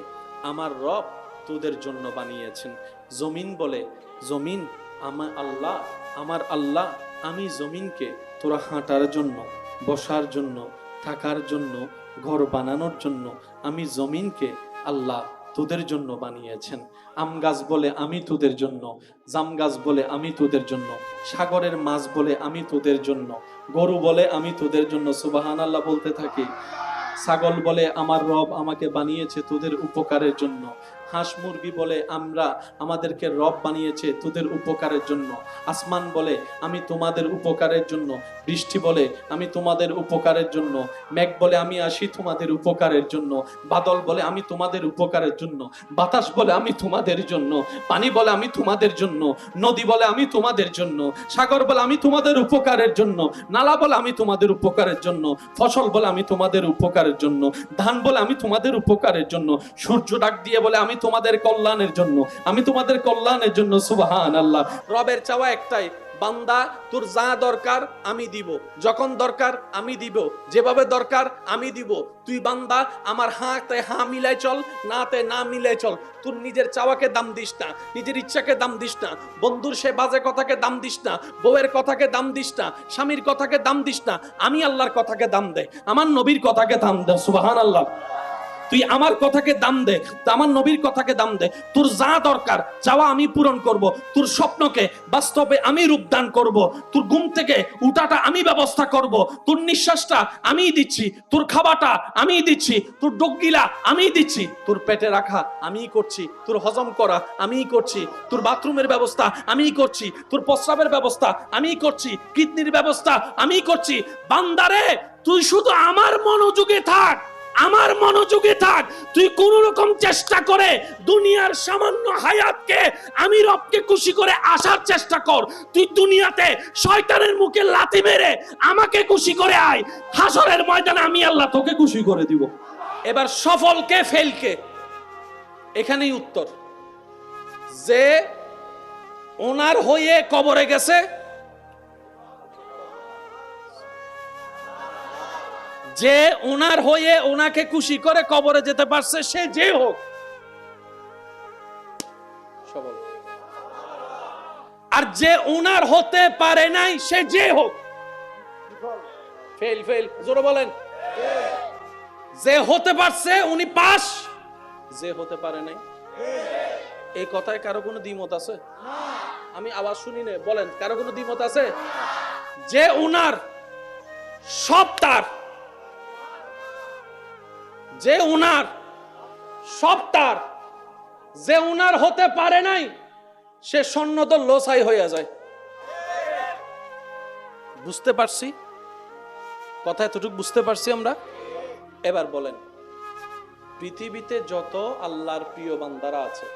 আমার রব তোদের জন্য বানিয়েছেন। জমিন বলে, জমিন আমার আল্লাহ, আমি জমিনকে তোরা হাঁটার জন্য, বসার জন্য, থাকার জন্য, ঘর বানানোর জন্য আমি জমিনকে আল্লাহ তোদের জন্য বানিয়েছেন। আম গাছ বলে আমি তোদের জন্য, জাম গাছ বলে আমি তোদের জন্য, সাগরের মাছ বলে আমি তোদের জন্য, গরু বলে আমি তোদের জন্য। সুবহানাল্লাহ বলতে থাকি। ছাগল বলে আমার রব আমাকে বানিয়েছে তোদের উপকারের জন্য। হাঁস মুরগি বলে আমাদেরকে রব বানিয়েছে তোদের উপকারের জন্য। আসমান বলে আমি তোমাদের উপকারের জন্য। বৃষ্টি বলে আমি তোমাদের উপকারের জন্য। মেঘ বলে আমি আসি তোমাদের উপকারের জন্য। বাদল বলে আমি তোমাদের উপকারের জন্য। বাতাস বলে আমি তোমাদের জন্য। পানি বলে আমি তোমাদের জন্য। নদী বলে আমি তোমাদের জন্য। সাগর বলে আমি তোমাদের উপকারের জন্য। নালা বলে আমি তোমাদের উপকারের জন্য। ফসল বলে আমি তোমাদের উপকারের জন্য। ধান বলে আমি তোমাদের উপকারের জন্য। সূর্য ডাক দিয়ে বলে আমি তোমাদের কল্যাণের জন্য, আমি তোমাদের কল্যাণের জন্য। সুবহানাল্লাহ। রবের চাওয়া একটাই, বান্দা তোর যা দরকার আমি দিব, যখন দরকার আমি দিব, যেভাবে দরকার আমি দিব। তুই বান্দা আমার হাতে হা মিলাই চল, নাতে না মিলাই চল। তোর নিজের চাওয়াকে দাম দিস না, নিজের ইচ্ছাকে দাম দিস না, বন্ধুর সে বাজে কথাকে দাম দিস না, বউয়ের কথাকে দাম দিস না, স্বামীর কথাকে দাম দিস না। আমি আল্লাহর কথাকে দাম দে, আমার নবীর কথাকে দাম দে। সুবহানাল্লাহ। তুই আমার কথাকে দাম দে, আমার নবীর কথাকে দাম দে। তোর যা দরকার চাওয়া আমি পূরণ করব, তোর স্বপ্নকে বাস্তবে আমি রূপদান করব, তোর ঘুম থেকে উঠাটা আমি ব্যবস্থা করব, তোর নিঃশ্বাসটা আমি দিচ্ছি, তোর খাবারটা আমি দিচ্ছি, তোর ডোকগিলা আমি দিচ্ছি, তোর পেটে রাখা আমি করছি, তোর হজম করা আমি করছি, তোর বাথরুমের ব্যবস্থা আমি করছি, তোর প্রস্রাবের ব্যবস্থা আমি করছি, কিডনির ব্যবস্থা আমি করছি। বান্দারে তুই শুধু আমার মনোযোগে থাক, আমার মনোযোগে থাক। তুই কোন রকম চেষ্টা করে দুনিয়ার সামান্য হায়াতকে আমি রবকে খুশি করে আসার চেষ্টা কর। তুই দুনিয়াতে শয়তানের মুখে লাথি মেরে আমাকে খুশি করে আয়, হাসরের ময়দানে আমি আল্লাহ তোকে খুশি করে দিব। এবার সফলকে ফেলকে, এখানেই উত্তর। যে ওনার হয়ে কবরে গেছে, যে ওনার হয়ে ওনাকে খুশি করে কবরে যেতে পারছে, সে যে হোক সবল। আর যে ওনার হতে পারে নাই, সে যে হোক ফেল। ফেল জোরে বলেন। যে হতে পারছে উনি পাস, যে হতে পারে নাই। এই কথায় কারো কোনো দ্বিমত আছে? আমি আওয়াজ শুনি না, বলেন কারো কোনো দ্বিমত আছে? যে ওনার সব তার, যে উনার সব তার, যে উনার হতে পারে নাই, সে সন্ন্যত লোসাই হয়ে যায়। বুঝতে পারছি কথা? এতটুকু বুঝতে পারছি আমরা? এবার বলেন, পৃথিবীতে যত আল্লাহর প্রিয় বান্দারা আছে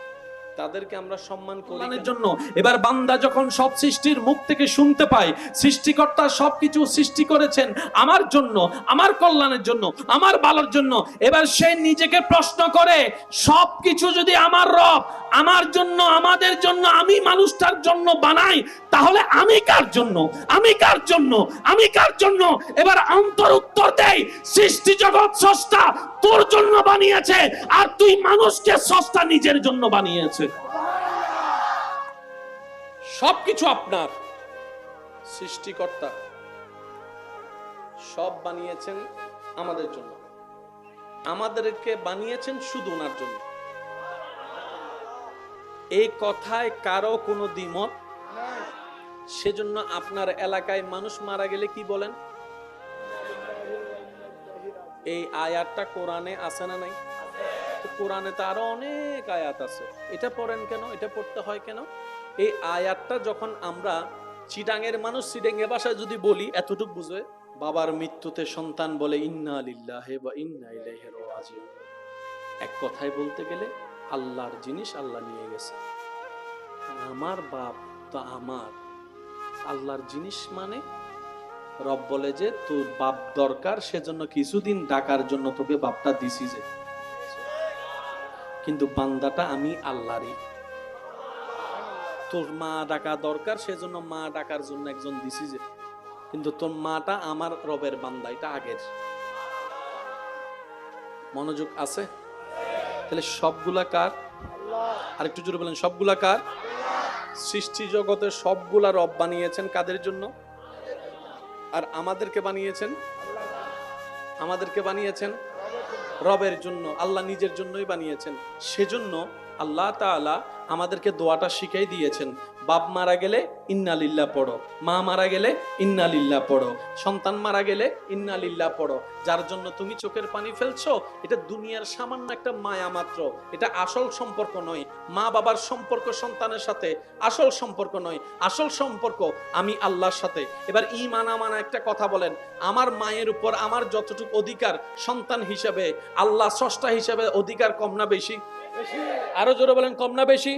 তাদেরকে আমরা সম্মান করি জন্য। এবার বান্দা যখন সব সৃষ্টির মুখ থেকে শুনতে পায় সৃষ্টিকর্তা সবকিছু সৃষ্টি করেছেন আমার জন্য, আমার কল্যাণের জন্য, আমার ভালোর জন্য, এবার সে নিজেকে প্রশ্ন করে সবকিছু যদি আমার রব আমার জন্য, আমাদের জন্য, আমি মানুষটার জন্য বানাই, তাহলে আমি কার জন্য, আমি কার জন্য, আমি কার জন্য? এবার অন্তর উত্তর দেয় সৃষ্টি জগৎ স্রষ্টা তোর জন্য বানিয়েছে, আর তুই মানুষকে স্রষ্টা নিজের জন্য বানিয়েছে। সবকিছু আপনার। সৃষ্টিকর্তা সব বানিয়েছেন আমাদের জন্য, আমাদেরকে বানিয়েছেন শুধু ওনার জন্য। এই কথায় কারো কোনো দ্বিমত? সেজন্য আপনার এলাকায় মানুষ মারা গেলে কি বলেন? এই আয়াতটা কোরআনে আছে না নাই? তো কোরআনে তো আরো অনেক আয়াত আছে, এটা পড়েন কেন? এটা পড়তে হয় কেন? এই আয়াতটা যখন আমরা চিটাঙের মানুষ চিটাঙ্গে ভাষায় যদি বলি এতটুকু বুঝবে, বাবার মৃত্যুতে সন্তান বলে ইন্না লিল্লাহি ওয়া ইন্না ইলাইহি রাজিউন। এক কথায় বলতে গেলে আল্লাহর জিনিস আল্লাহ নিয়ে গেছে, আমার বাপ তো আমার আল্লাহর জিনিস। মানে রব বলে যে তোর বাপ দরকার, সেজন্য কিছুদিন ডাকার জন্য তোকে বাপটা দিছি, যে কিন্তু বান্দাটা আমি আল্লাহরই। তোর মা ডাকা দরকার, সেজন্য মা ডাকার জন্য একজন দিছি, যে কিন্তু তোর মাটা আমার রবের বান্দা, এটা আগের। মনোযোগ আছে? তাহলে সবগুলা কার? আরেকটু জোরে বলেন, সবগুলা কার? সৃষ্টি জগতের সবগুলা রব বানিয়েছেন কাদের জন্য? আর আমাদেরকে বানিয়েছেন, আমাদেরকে বানিয়েছেন রবের জন্য। আল্লাহ নিজের জন্যই বানিয়েছেন। সেজন্য আল্লাহ তাআলা আমাদেরকে দোয়াটা শিখাই দিয়েছেন, বাপ মারা গেলে ইন্না লিল্লাহ পড়ো, মা মারা গেলে ইন্না লিল্লাহ পড়ো, সন্তান মারা গেলে ইন্না লিল্লাহ পড়ো। যার জন্য তুমি চোখের পানি ফেলছো, এটা দুনিয়ার সামান্য একটা মায়া মাত্র, এটা আসল সম্পর্ক নয়। মা বাবার সম্পর্ক সন্তানের সাথে আসল সম্পর্ক নয়, আসল সম্পর্ক আমি আল্লাহর সাথে। এবার ঈমান আমানা একটা কথা বলেন, আমার মায়ের উপর আমার যতটুকু অধিকার সন্তান হিসেবে, আল্লাহ স্রষ্টা হিসেবে অধিকার কম না বেশি? আরো জোরে বলেন, কম না বেশি?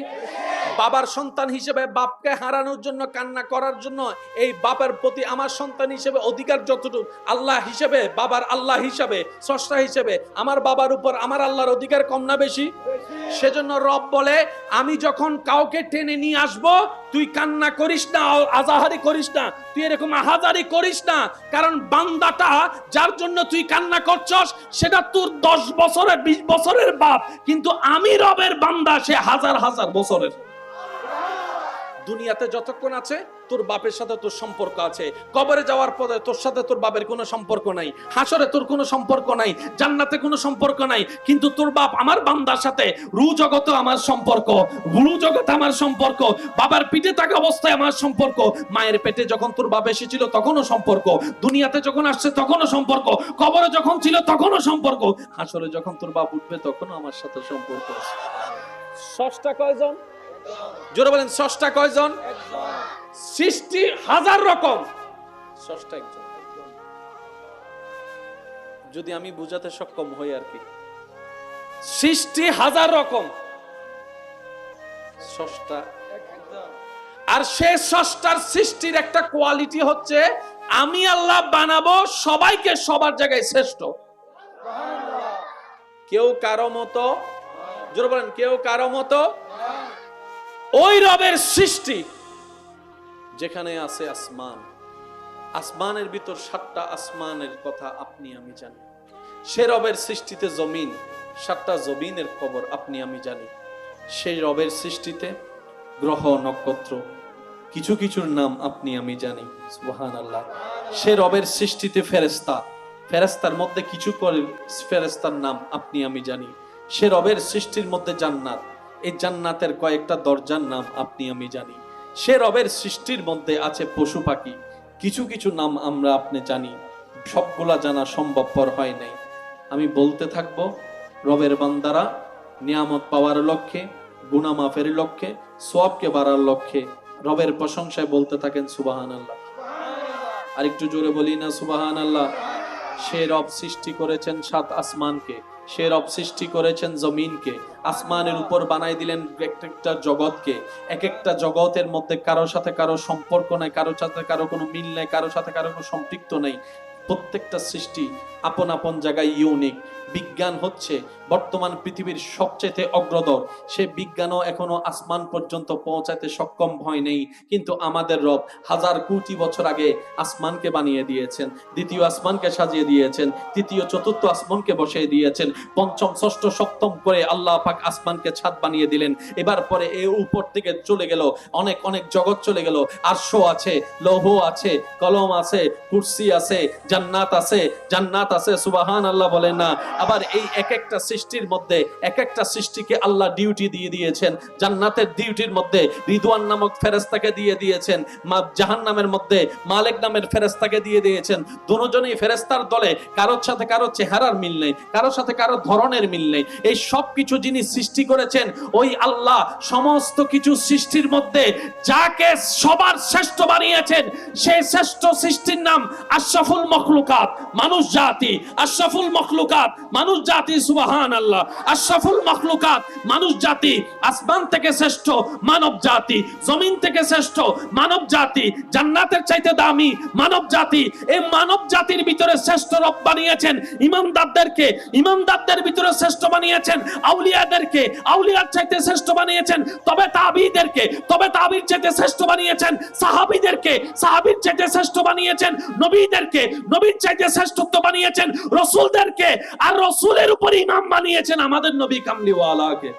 বাবার সন্তান হিসেবে বাপকে হারানোর জন্য, কান্না করার জন্য এই বাবার প্রতি আমার সন্তান হিসেবে অধিকার যতটুকু, আল্লাহ হিসেবে, বাবার আল্লাহ হিসেবে, স্রষ্টা হিসেবে আমার বাবার উপর আমার আল্লাহর অধিকার কম না বেশি? সেজন্য রব বলে আমি যখন কাউকে টেনে নিয়ে আসব, তুই কান্না করিস না, আজাহারি করিস না, তুই এরকম আহাজারি করিস না, কারণ বান্দাটা যার জন্য তুই কান্না করছস সেটা তোর 10 বছরের 20 বছরের বাপ, কিন্তু আমি রবের বান্দা সে হাজার হাজার বছরের। দুনিয়াতে যতক্ষণ আছে তোর বাপের সাথে তোর সম্পর্ক আছে, কবরে যাওয়ার পরে তোর সাথে তোর বাপের কোনো সম্পর্ক নাই, হাসরে তোর কোনো সম্পর্ক নাই, জান্নাতে কোনো সম্পর্ক নাই, কিন্তু তোর বাপ আমার বান্দার সাথে রু জগতে আমার সম্পর্ক, গুরু জগতে আমার সম্পর্ক, বাবার পিঠে থাকা অবস্থায় আমার সম্পর্ক, মায়ের পেটে যখন তোর বাপ এসেছিল তখনও সম্পর্ক, দুনিয়াতে যখন আসছে তখনও সম্পর্ক, কবরে যখন ছিল তখনও সম্পর্ক, হাসরে যখন তোর বাপ উঠবে তখনও আমার সাথে সম্পর্ক আছে। স্রষ্টা কয়জন? জোরে বলেন, স্রষ্টা কয়জন? সৃষ্টি হাজার রকম, স্রষ্টা একজন। যদি আমি বুঝাতে সক্ষম হই আর কি, সৃষ্টি হাজার রকম, স্রষ্টা একজন। আর সে স্রষ্টার সৃষ্টির একটা কোয়ালিটি হচ্ছে আমি আল্লাহ বানাবো সবাইকে সবার জায়গায় শ্রেষ্ঠ। কেউ কারো মতো, জোরে বলেন, কেউ কারো মতো। ওই রবের সৃষ্টি যেখানে আছে আসমান, আসমানের ভিতর 7টা আসমানের কথা আপনি আমি জানি। সে রবের সৃষ্টিতে জমিন, 7টা জমিনের খবর আপনি আমি জানি। সেই রবের সৃষ্টিতে গ্রহ নক্ষত্র, কিছু কিছুর নাম আপনি আমি জানি। সুবহানাল্লাহ। সে রবের সৃষ্টিতে ফেরেশতা, ফেরেশতার মধ্যে কিছু করে ফেরেশতার নাম আপনি আমি জানি। সে রবের সৃষ্টির মধ্যে জান্নাত, এই জান্নাতের কয়েকটা দরজার নাম আপনি আমি জানি। সে রবের সৃষ্টির মধ্যে আছে পশু পাখি, কিছু কিছু নাম আমরা আপনি জানি, সবগুলা জানা সম্ভবপর হয় নাই। আমি বলতে থাকবো, রবের বান্দারা নিয়ামত পাওয়ার লক্ষ্যে, গুনাহ মাফের লক্ষ্যে, সওয়াবকে বাড়ার লক্ষ্যে রবের প্রশংসায় বলতে থাকেন সুবহানাল্লাহ। আর একটু জোরে বলি না সুবহানাল্লাহ। সে রব সৃষ্টি করেছেন 7 আসমানকে, সে রব সৃষ্টি করেছেন জমিনকে, আসমানের উপর বানাই দিলেন একটা জগৎকে। এক একটা জগতের মধ্যে কারোর সাথে কারো সম্পর্ক নাই, কারোর সাথে কারো কোনো মিল নাই, কারোর সাথে কারো কোনো সম্পৃক্ত নেই। প্রত্যেকটা সৃষ্টি আপন আপন জায়গায় ইউনিক। বিজ্ঞান হচ্ছে বর্তমান পৃথিবীর সবচেয়ে অগ্রদর। সে বিজ্ঞানও এখনো আসমান পর্যন্ত পৌঁছাতে সক্ষম হয় নেই, কিন্তু আমাদের রব হাজার কোটি বছর আগে আসমানকে বানিয়ে দিয়েছেন, দ্বিতীয় আসমানকে সাজিয়ে দিয়েছেন, তৃতীয় চতুর্থ আসমানকে বসিয়ে দিয়েছেন, পঞ্চম ষষ্ঠ সপ্তম করে আল্লাহ পাক আসমানকে ছাদ বানিয়ে দিলেন। এবার পরে এর উপর থেকে চলে গেল অনেক অনেক জগৎ চলে গেল। আরশ আছে, লৌহ আছে, কলম আছে, কুরসি আছে, জান্নাত আছে, জান্নাত আছে, সুবহানাল্লাহ বলেন না। আবার এই এক একটা সৃষ্টির মধ্যে এক একটা সৃষ্টিকে আল্লাহ ডিউটি দিয়ে দিয়েছেন। জান্নাতের ডিউটির মধ্যে রিদওয়ান নামক ফেরেশতাকে দিয়ে দিয়েছেন, জাহান্নামের মধ্যে মালিক নামের ফেরেশতাকে দিয়ে দিয়েছেন। দুজনেই ফেরেশতার দলে, কারোর সাথে কারো চেহারার মিল নেই, কারোর সাথে কারো ধরনের মিল নেই। এই সব কিছু যিনি সৃষ্টি করেছেন ওই আল্লাহ সমস্ত কিছু সৃষ্টির মধ্যে যাকে সবার শ্রেষ্ঠ বানিয়েছেন সেই শ্রেষ্ঠ সৃষ্টির নাম আশরাফুল মখলুকাত, মানুষ জাতি। আশরাফুল মখলুকাত মানুষ জাতি, সুবহানাল্লাহ। আশরাফুল মখলুকাত মানুষ জাতি। আসমান থেকে শ্রেষ্ঠ মানব জাতি, জমিন থেকে শ্রেষ্ঠ মানব জাতি, জান্নাতের চাইতে দামি মানব জাতি। এই মানব জাতির ভিতরে শ্রেষ্ঠ রব বানিয়েছেন ইমানদারদেরকে, ইমানদারদের ভিতরে শ্রেষ্ঠ বানিয়েছেন আউলিয়াদেরকে, আউলিয়ার চাইতে শ্রেষ্ঠ বানিয়েছেন তবে তাবিঈদেরকে, তবে তাবিঈর চাইতে শ্রেষ্ঠ বানিয়েছেন সাহাবীদেরকে, সাহাবীর চাইতে শ্রেষ্ঠ বানিয়েছেন নবীদেরকে, নবীর চাইতে শ্রেষ্ঠত্ব বানিয়েছেন রাসূলদেরকে, আর রাসূলের উপর ইমাম বানিয়েছেন আমাদের নবী কামলিওয়ালাকে।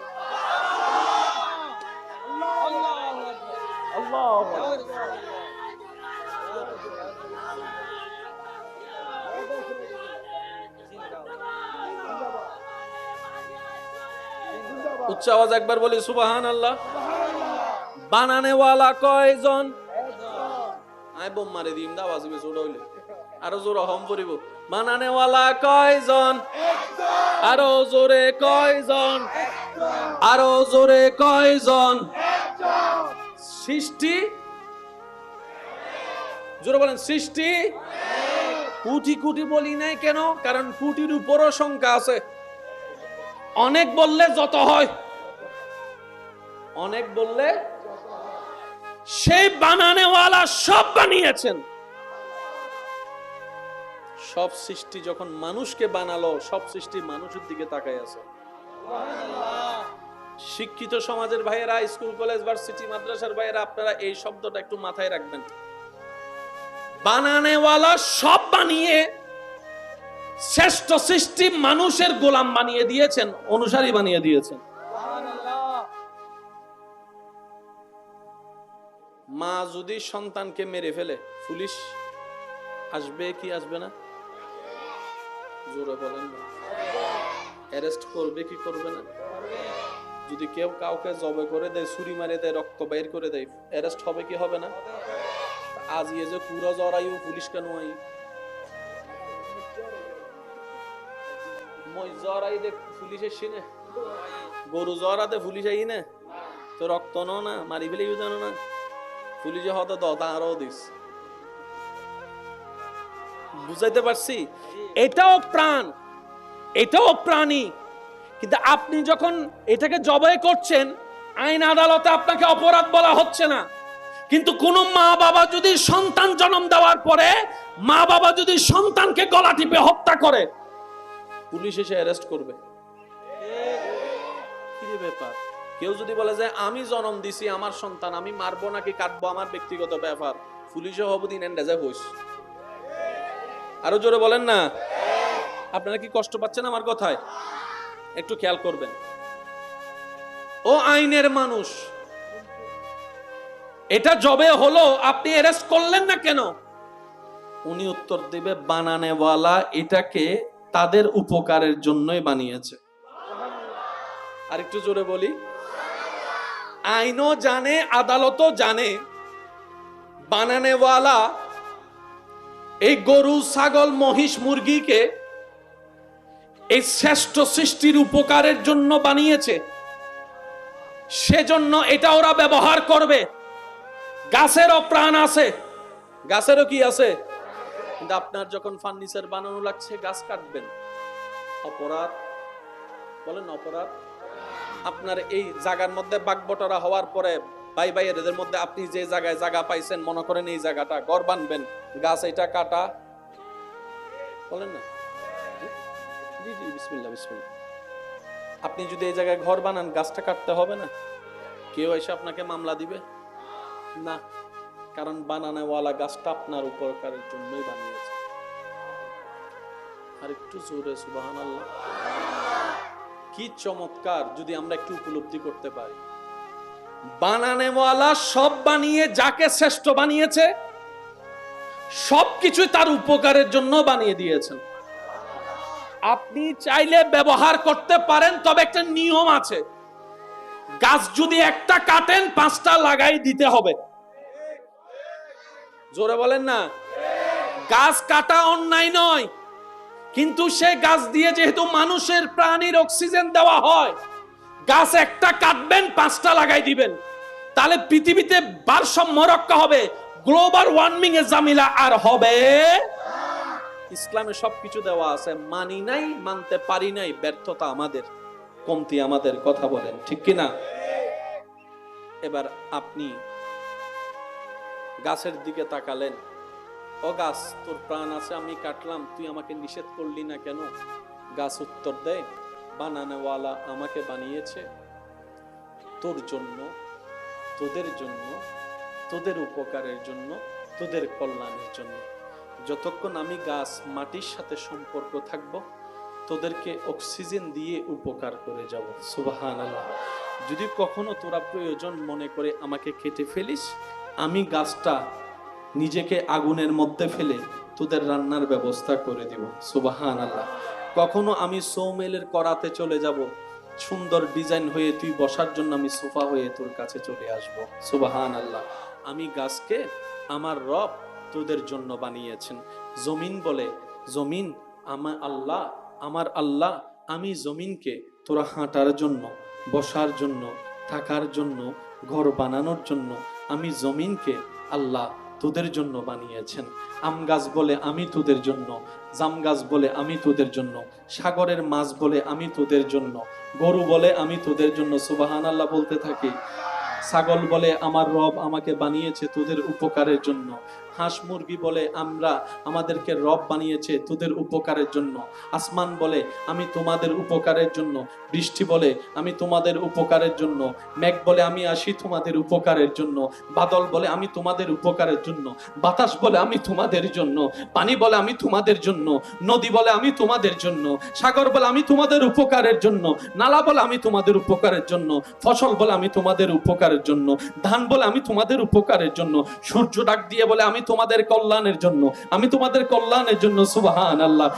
উচ্চ আওয়াজ একবার বলি সুবহানাল্লাহ। বানানেওয়ালা কয়জন? আই বোম মারে দিম দা আওয়াজ বেশ ওড়া হইলে আরো জোরে হম পড়িব। বানানেওয়ালা কয়জন? আরো জোরে কয়জন? আরো জোরে কয়জন? সৃষ্টি জোরে বলেন, সৃষ্টি কোটি কোটি বলি নাই কেন? কারণ কোটির উপরও সংখ্যা আছে। অনেক বললে যত হয়, অনেক বললে সেই বানানেওয়ালা সব বানিয়েছেন। সব সৃষ্টি যখন মানুষকে বানালো, সব সৃষ্টি মানুষের দিকে তাকায় আছে। শিক্ষিত সমাজের ভাইয়েরা, স্কুল কলেজ ভার্সিটি মাদ্রাসার ভাইয়েরা, আপনারা এই শব্দটা একটু মাথায় রাখবেন। বানানেওয়ালা সব বানিয়ে শ্রেষ্ঠ সৃষ্টি মানুষের গোলাম বানিয়ে দিয়েছেন, অনুসারী বানিয়ে দিয়েছেন। মা যদি সন্তানকে মেরে ফেলে পুলিশ আসবে কি আসবে না? জোরে বলেন না। অ্যারেস্ট করবে কি করবে না? যদি কেউ কাউকে জবে করে দেয়, ছুরি মারে দেয়, রক্ত বাইর করে দেয়, অ্যারেস্ট হবে কি হবে না? আজ ইয়ে যে পুরো জড়াইও পুলিশ কেন আই মই জড়াই দে পুলিশ এসে না, গরু জড়াতে পুলিশ আই না, তো রক্ত না মারি ফেলে জানো না, পুলিশে হতে দতা আরো দিস। বুঝাইতে পারছি? এটাও প্রাণ, এটাও প্রাণী, কিন্তু আপনি যখন এটাকে জবাই করছেন আইন আদালতে আপনাকে অপরাধ বলা হচ্ছে না। কিন্তু কোন মা বাবা যদি সন্তান জন্ম দেওয়ার পরে মা বাবা যদি সন্তানকে গলা টিপে হত্যা করে, পুলিশ এসে অ্যারেস্ট করবে। কি ব্যাপার? কেউ যদি বলে যে আমি জন্ম দিছি আমার সন্তান, আমি মারবো নাকি কাটবো আমার ব্যক্তিগত ব্যাপার, পুলিশও হবো দিন এন্ডাজে হইস। আরো জোরে বলেন না। আপনারা কি কষ্ট পাচ্ছেন আমার কথায়? একটু খেয়াল করবেন। ও আইনের মানুষ, এটা জবে হলো, আপনি অ্যারেস্ট করলেন না কেন? উনি উত্তর দেবে, বানানেওয়ালা এটাকে তাদের উপকারের জন্যই বানিয়েছে। আর একটু জোরে বলি, আইনও জানে, আদালতও জানে বানানেওয়ালা এই গরু, ছাগল, মহিষ, মুরগিকে এই শ্রেষ্ঠ সৃষ্টির উপকারের জন্য বানিয়েছে, সেজন্য এটা ওরা ব্যবহার করবে। গাছেরও প্রাণ আছে, গাছেরও কি আছে? কিন্তু আপনার যখন ফার্নিচার বানানো লাগছে গাছ কাটবেন, অপরাধ বলেন অপরাধ? আপনার এই জায়গার মধ্যে বাগবটরা হওয়ার পরে ভাই ভাইয়ের মধ্যে আপনি যে জায়গায় জায়গা পাইছেন, মনে করেন এই জায়গাটা ঘর বানবেন, গাছ এটা কাটা, বলেন না? জি জি, বিসমিল্লাহ বিসমিল্লাহ। আপনি যদি এই জায়গায় ঘর বানান, গাছটা কাটতে হবে না? কেউ এসে আপনাকে মামলা দিবে না, কারণ বানানোওয়ালা গাছটা আপনার উপকারের জন্যই বানিয়েছে। আর একটু জোরে সুবহানাল্লাহ। কি চমৎকার যদি আমরা একটু উপলব্ধি করতে পারি। বানানোওয়ালা সব বানিয়ে যাকে শ্রেষ্ঠ বানিয়েছে, সবকিছু তার উপকারের জন্য বানিয়ে দিয়েছেন। আপনি চাইলে ব্যবহার করতে পারেন, তবে একটা নিয়ম আছে। গাছ যদি একটা কাটেন, 5টা লাগাই দিতে হবে। জোরে বলেন না? গাছ কাটা অন্যায় নয়, কিন্তু সে গাছ দিয়ে যেহেতু মানুষের প্রাণীর অক্সিজেন দেওয়া হয়, গাছ একটা কাটবেন, 5টা লাগাই দিবেন, তাহলে পৃথিবীতে ভারসাম্য রক্ষা হবে, গ্লোবাল ওয়ার্মিং এ ঝামেলা আর হবে। ইসলামে সবকিছু দেওয়া আছে, মানি নাই, মানতে পারি নাই, ব্যর্থতা আমাদের, কমতি আমাদের। কথা বলেন ঠিক কিনা? এবার আপনি গাছের দিকে তাকালেন, ও গাছ, তোর প্রাণ আছে, আমি কাটলাম, তুই আমাকে নিষেধ করলি না কেন? গাছ উত্তর দেয়, বানানোওয়ালা আমাকে বানিয়েছে তোর জন্য, তোদের জন্য, তোদের উপকারের জন্য, তোদের কল্যাণের জন্য। যতক্ষণ আমি গাছ মাটির সাথে সম্পর্ক থাকবো, তোদেরকে অক্সিজেন দিয়ে উপকার করে যাব। সুবহানাল্লাহ। যদি কখনো তোরা প্রয়োজন মনে করে আমাকে কেটে ফেলিস, আমি গাছটা নিজেকে আগুনের মধ্যে ফেলে তোদের রান্নার ব্যবস্থা করে দিব। সুবহানাল্লাহ। কখনো আমি সৌমেলের করাতে চলে যাব, সুন্দর ডিজাইন হয়ে তুই বসার জন্য আমি সোফা হয়ে তোর কাছে চলে আসব। সুবহানাল্লাহ। আমি গাছকে আমার রব তোদের জন্য বানিয়েছেন। জমিন বলে, জমিন আমার আল্লাহ, আমি জমিনকে তোরা হাঁটার জন্য, বসার জন্য, থাকার জন্য, ঘর বানানোর জন্য আমি জমিনকে আল্লাহ তোদের জন্য বানিয়েছেন। আম গাছ বলে আমি তোদের জন্য, জাম গাছ বলে আমি তোদের জন্য, সাগরের মাছ বলে আমি তোদের জন্য, গরু বলে আমি তোদের জন্য সুবহানাল্লাহ বলতে থাকি। ছাগল বলে আমার রব আমাকে বানিয়েছে তোদের উপকারের জন্য। হাঁস মুরগি বলে আমাদেরকে রব বানিয়েছে তোদের উপকারের জন্য। আসমান বলে আমি তোমাদের উপকারের জন্য। বৃষ্টি বলে আমি তোমাদের উপকারের জন্য। মেঘ বলে আমি আসি তোমাদের উপকারের জন্য। বাদল বলে আমি তোমাদের উপকারের জন্য। বাতাস বলে আমি তোমাদের জন্য। পানি বলে আমি তোমাদের জন্য। নদী বলে আমি তোমাদের জন্য। সাগর বলে আমি তোমাদের উপকারের জন্য। নালা বলে আমি তোমাদের উপকারের জন্য। ফসল বলে আমি তোমাদের উপকারের জন্য। ধান বলে আমি তোমাদের উপকারের জন্য। সূর্য ডাক দিয়ে বলে আমি তোমাদের কল্যাণের জন্য, আমি তোমাদের কল্যাণের জন্য। সুবহানাল্লাহ।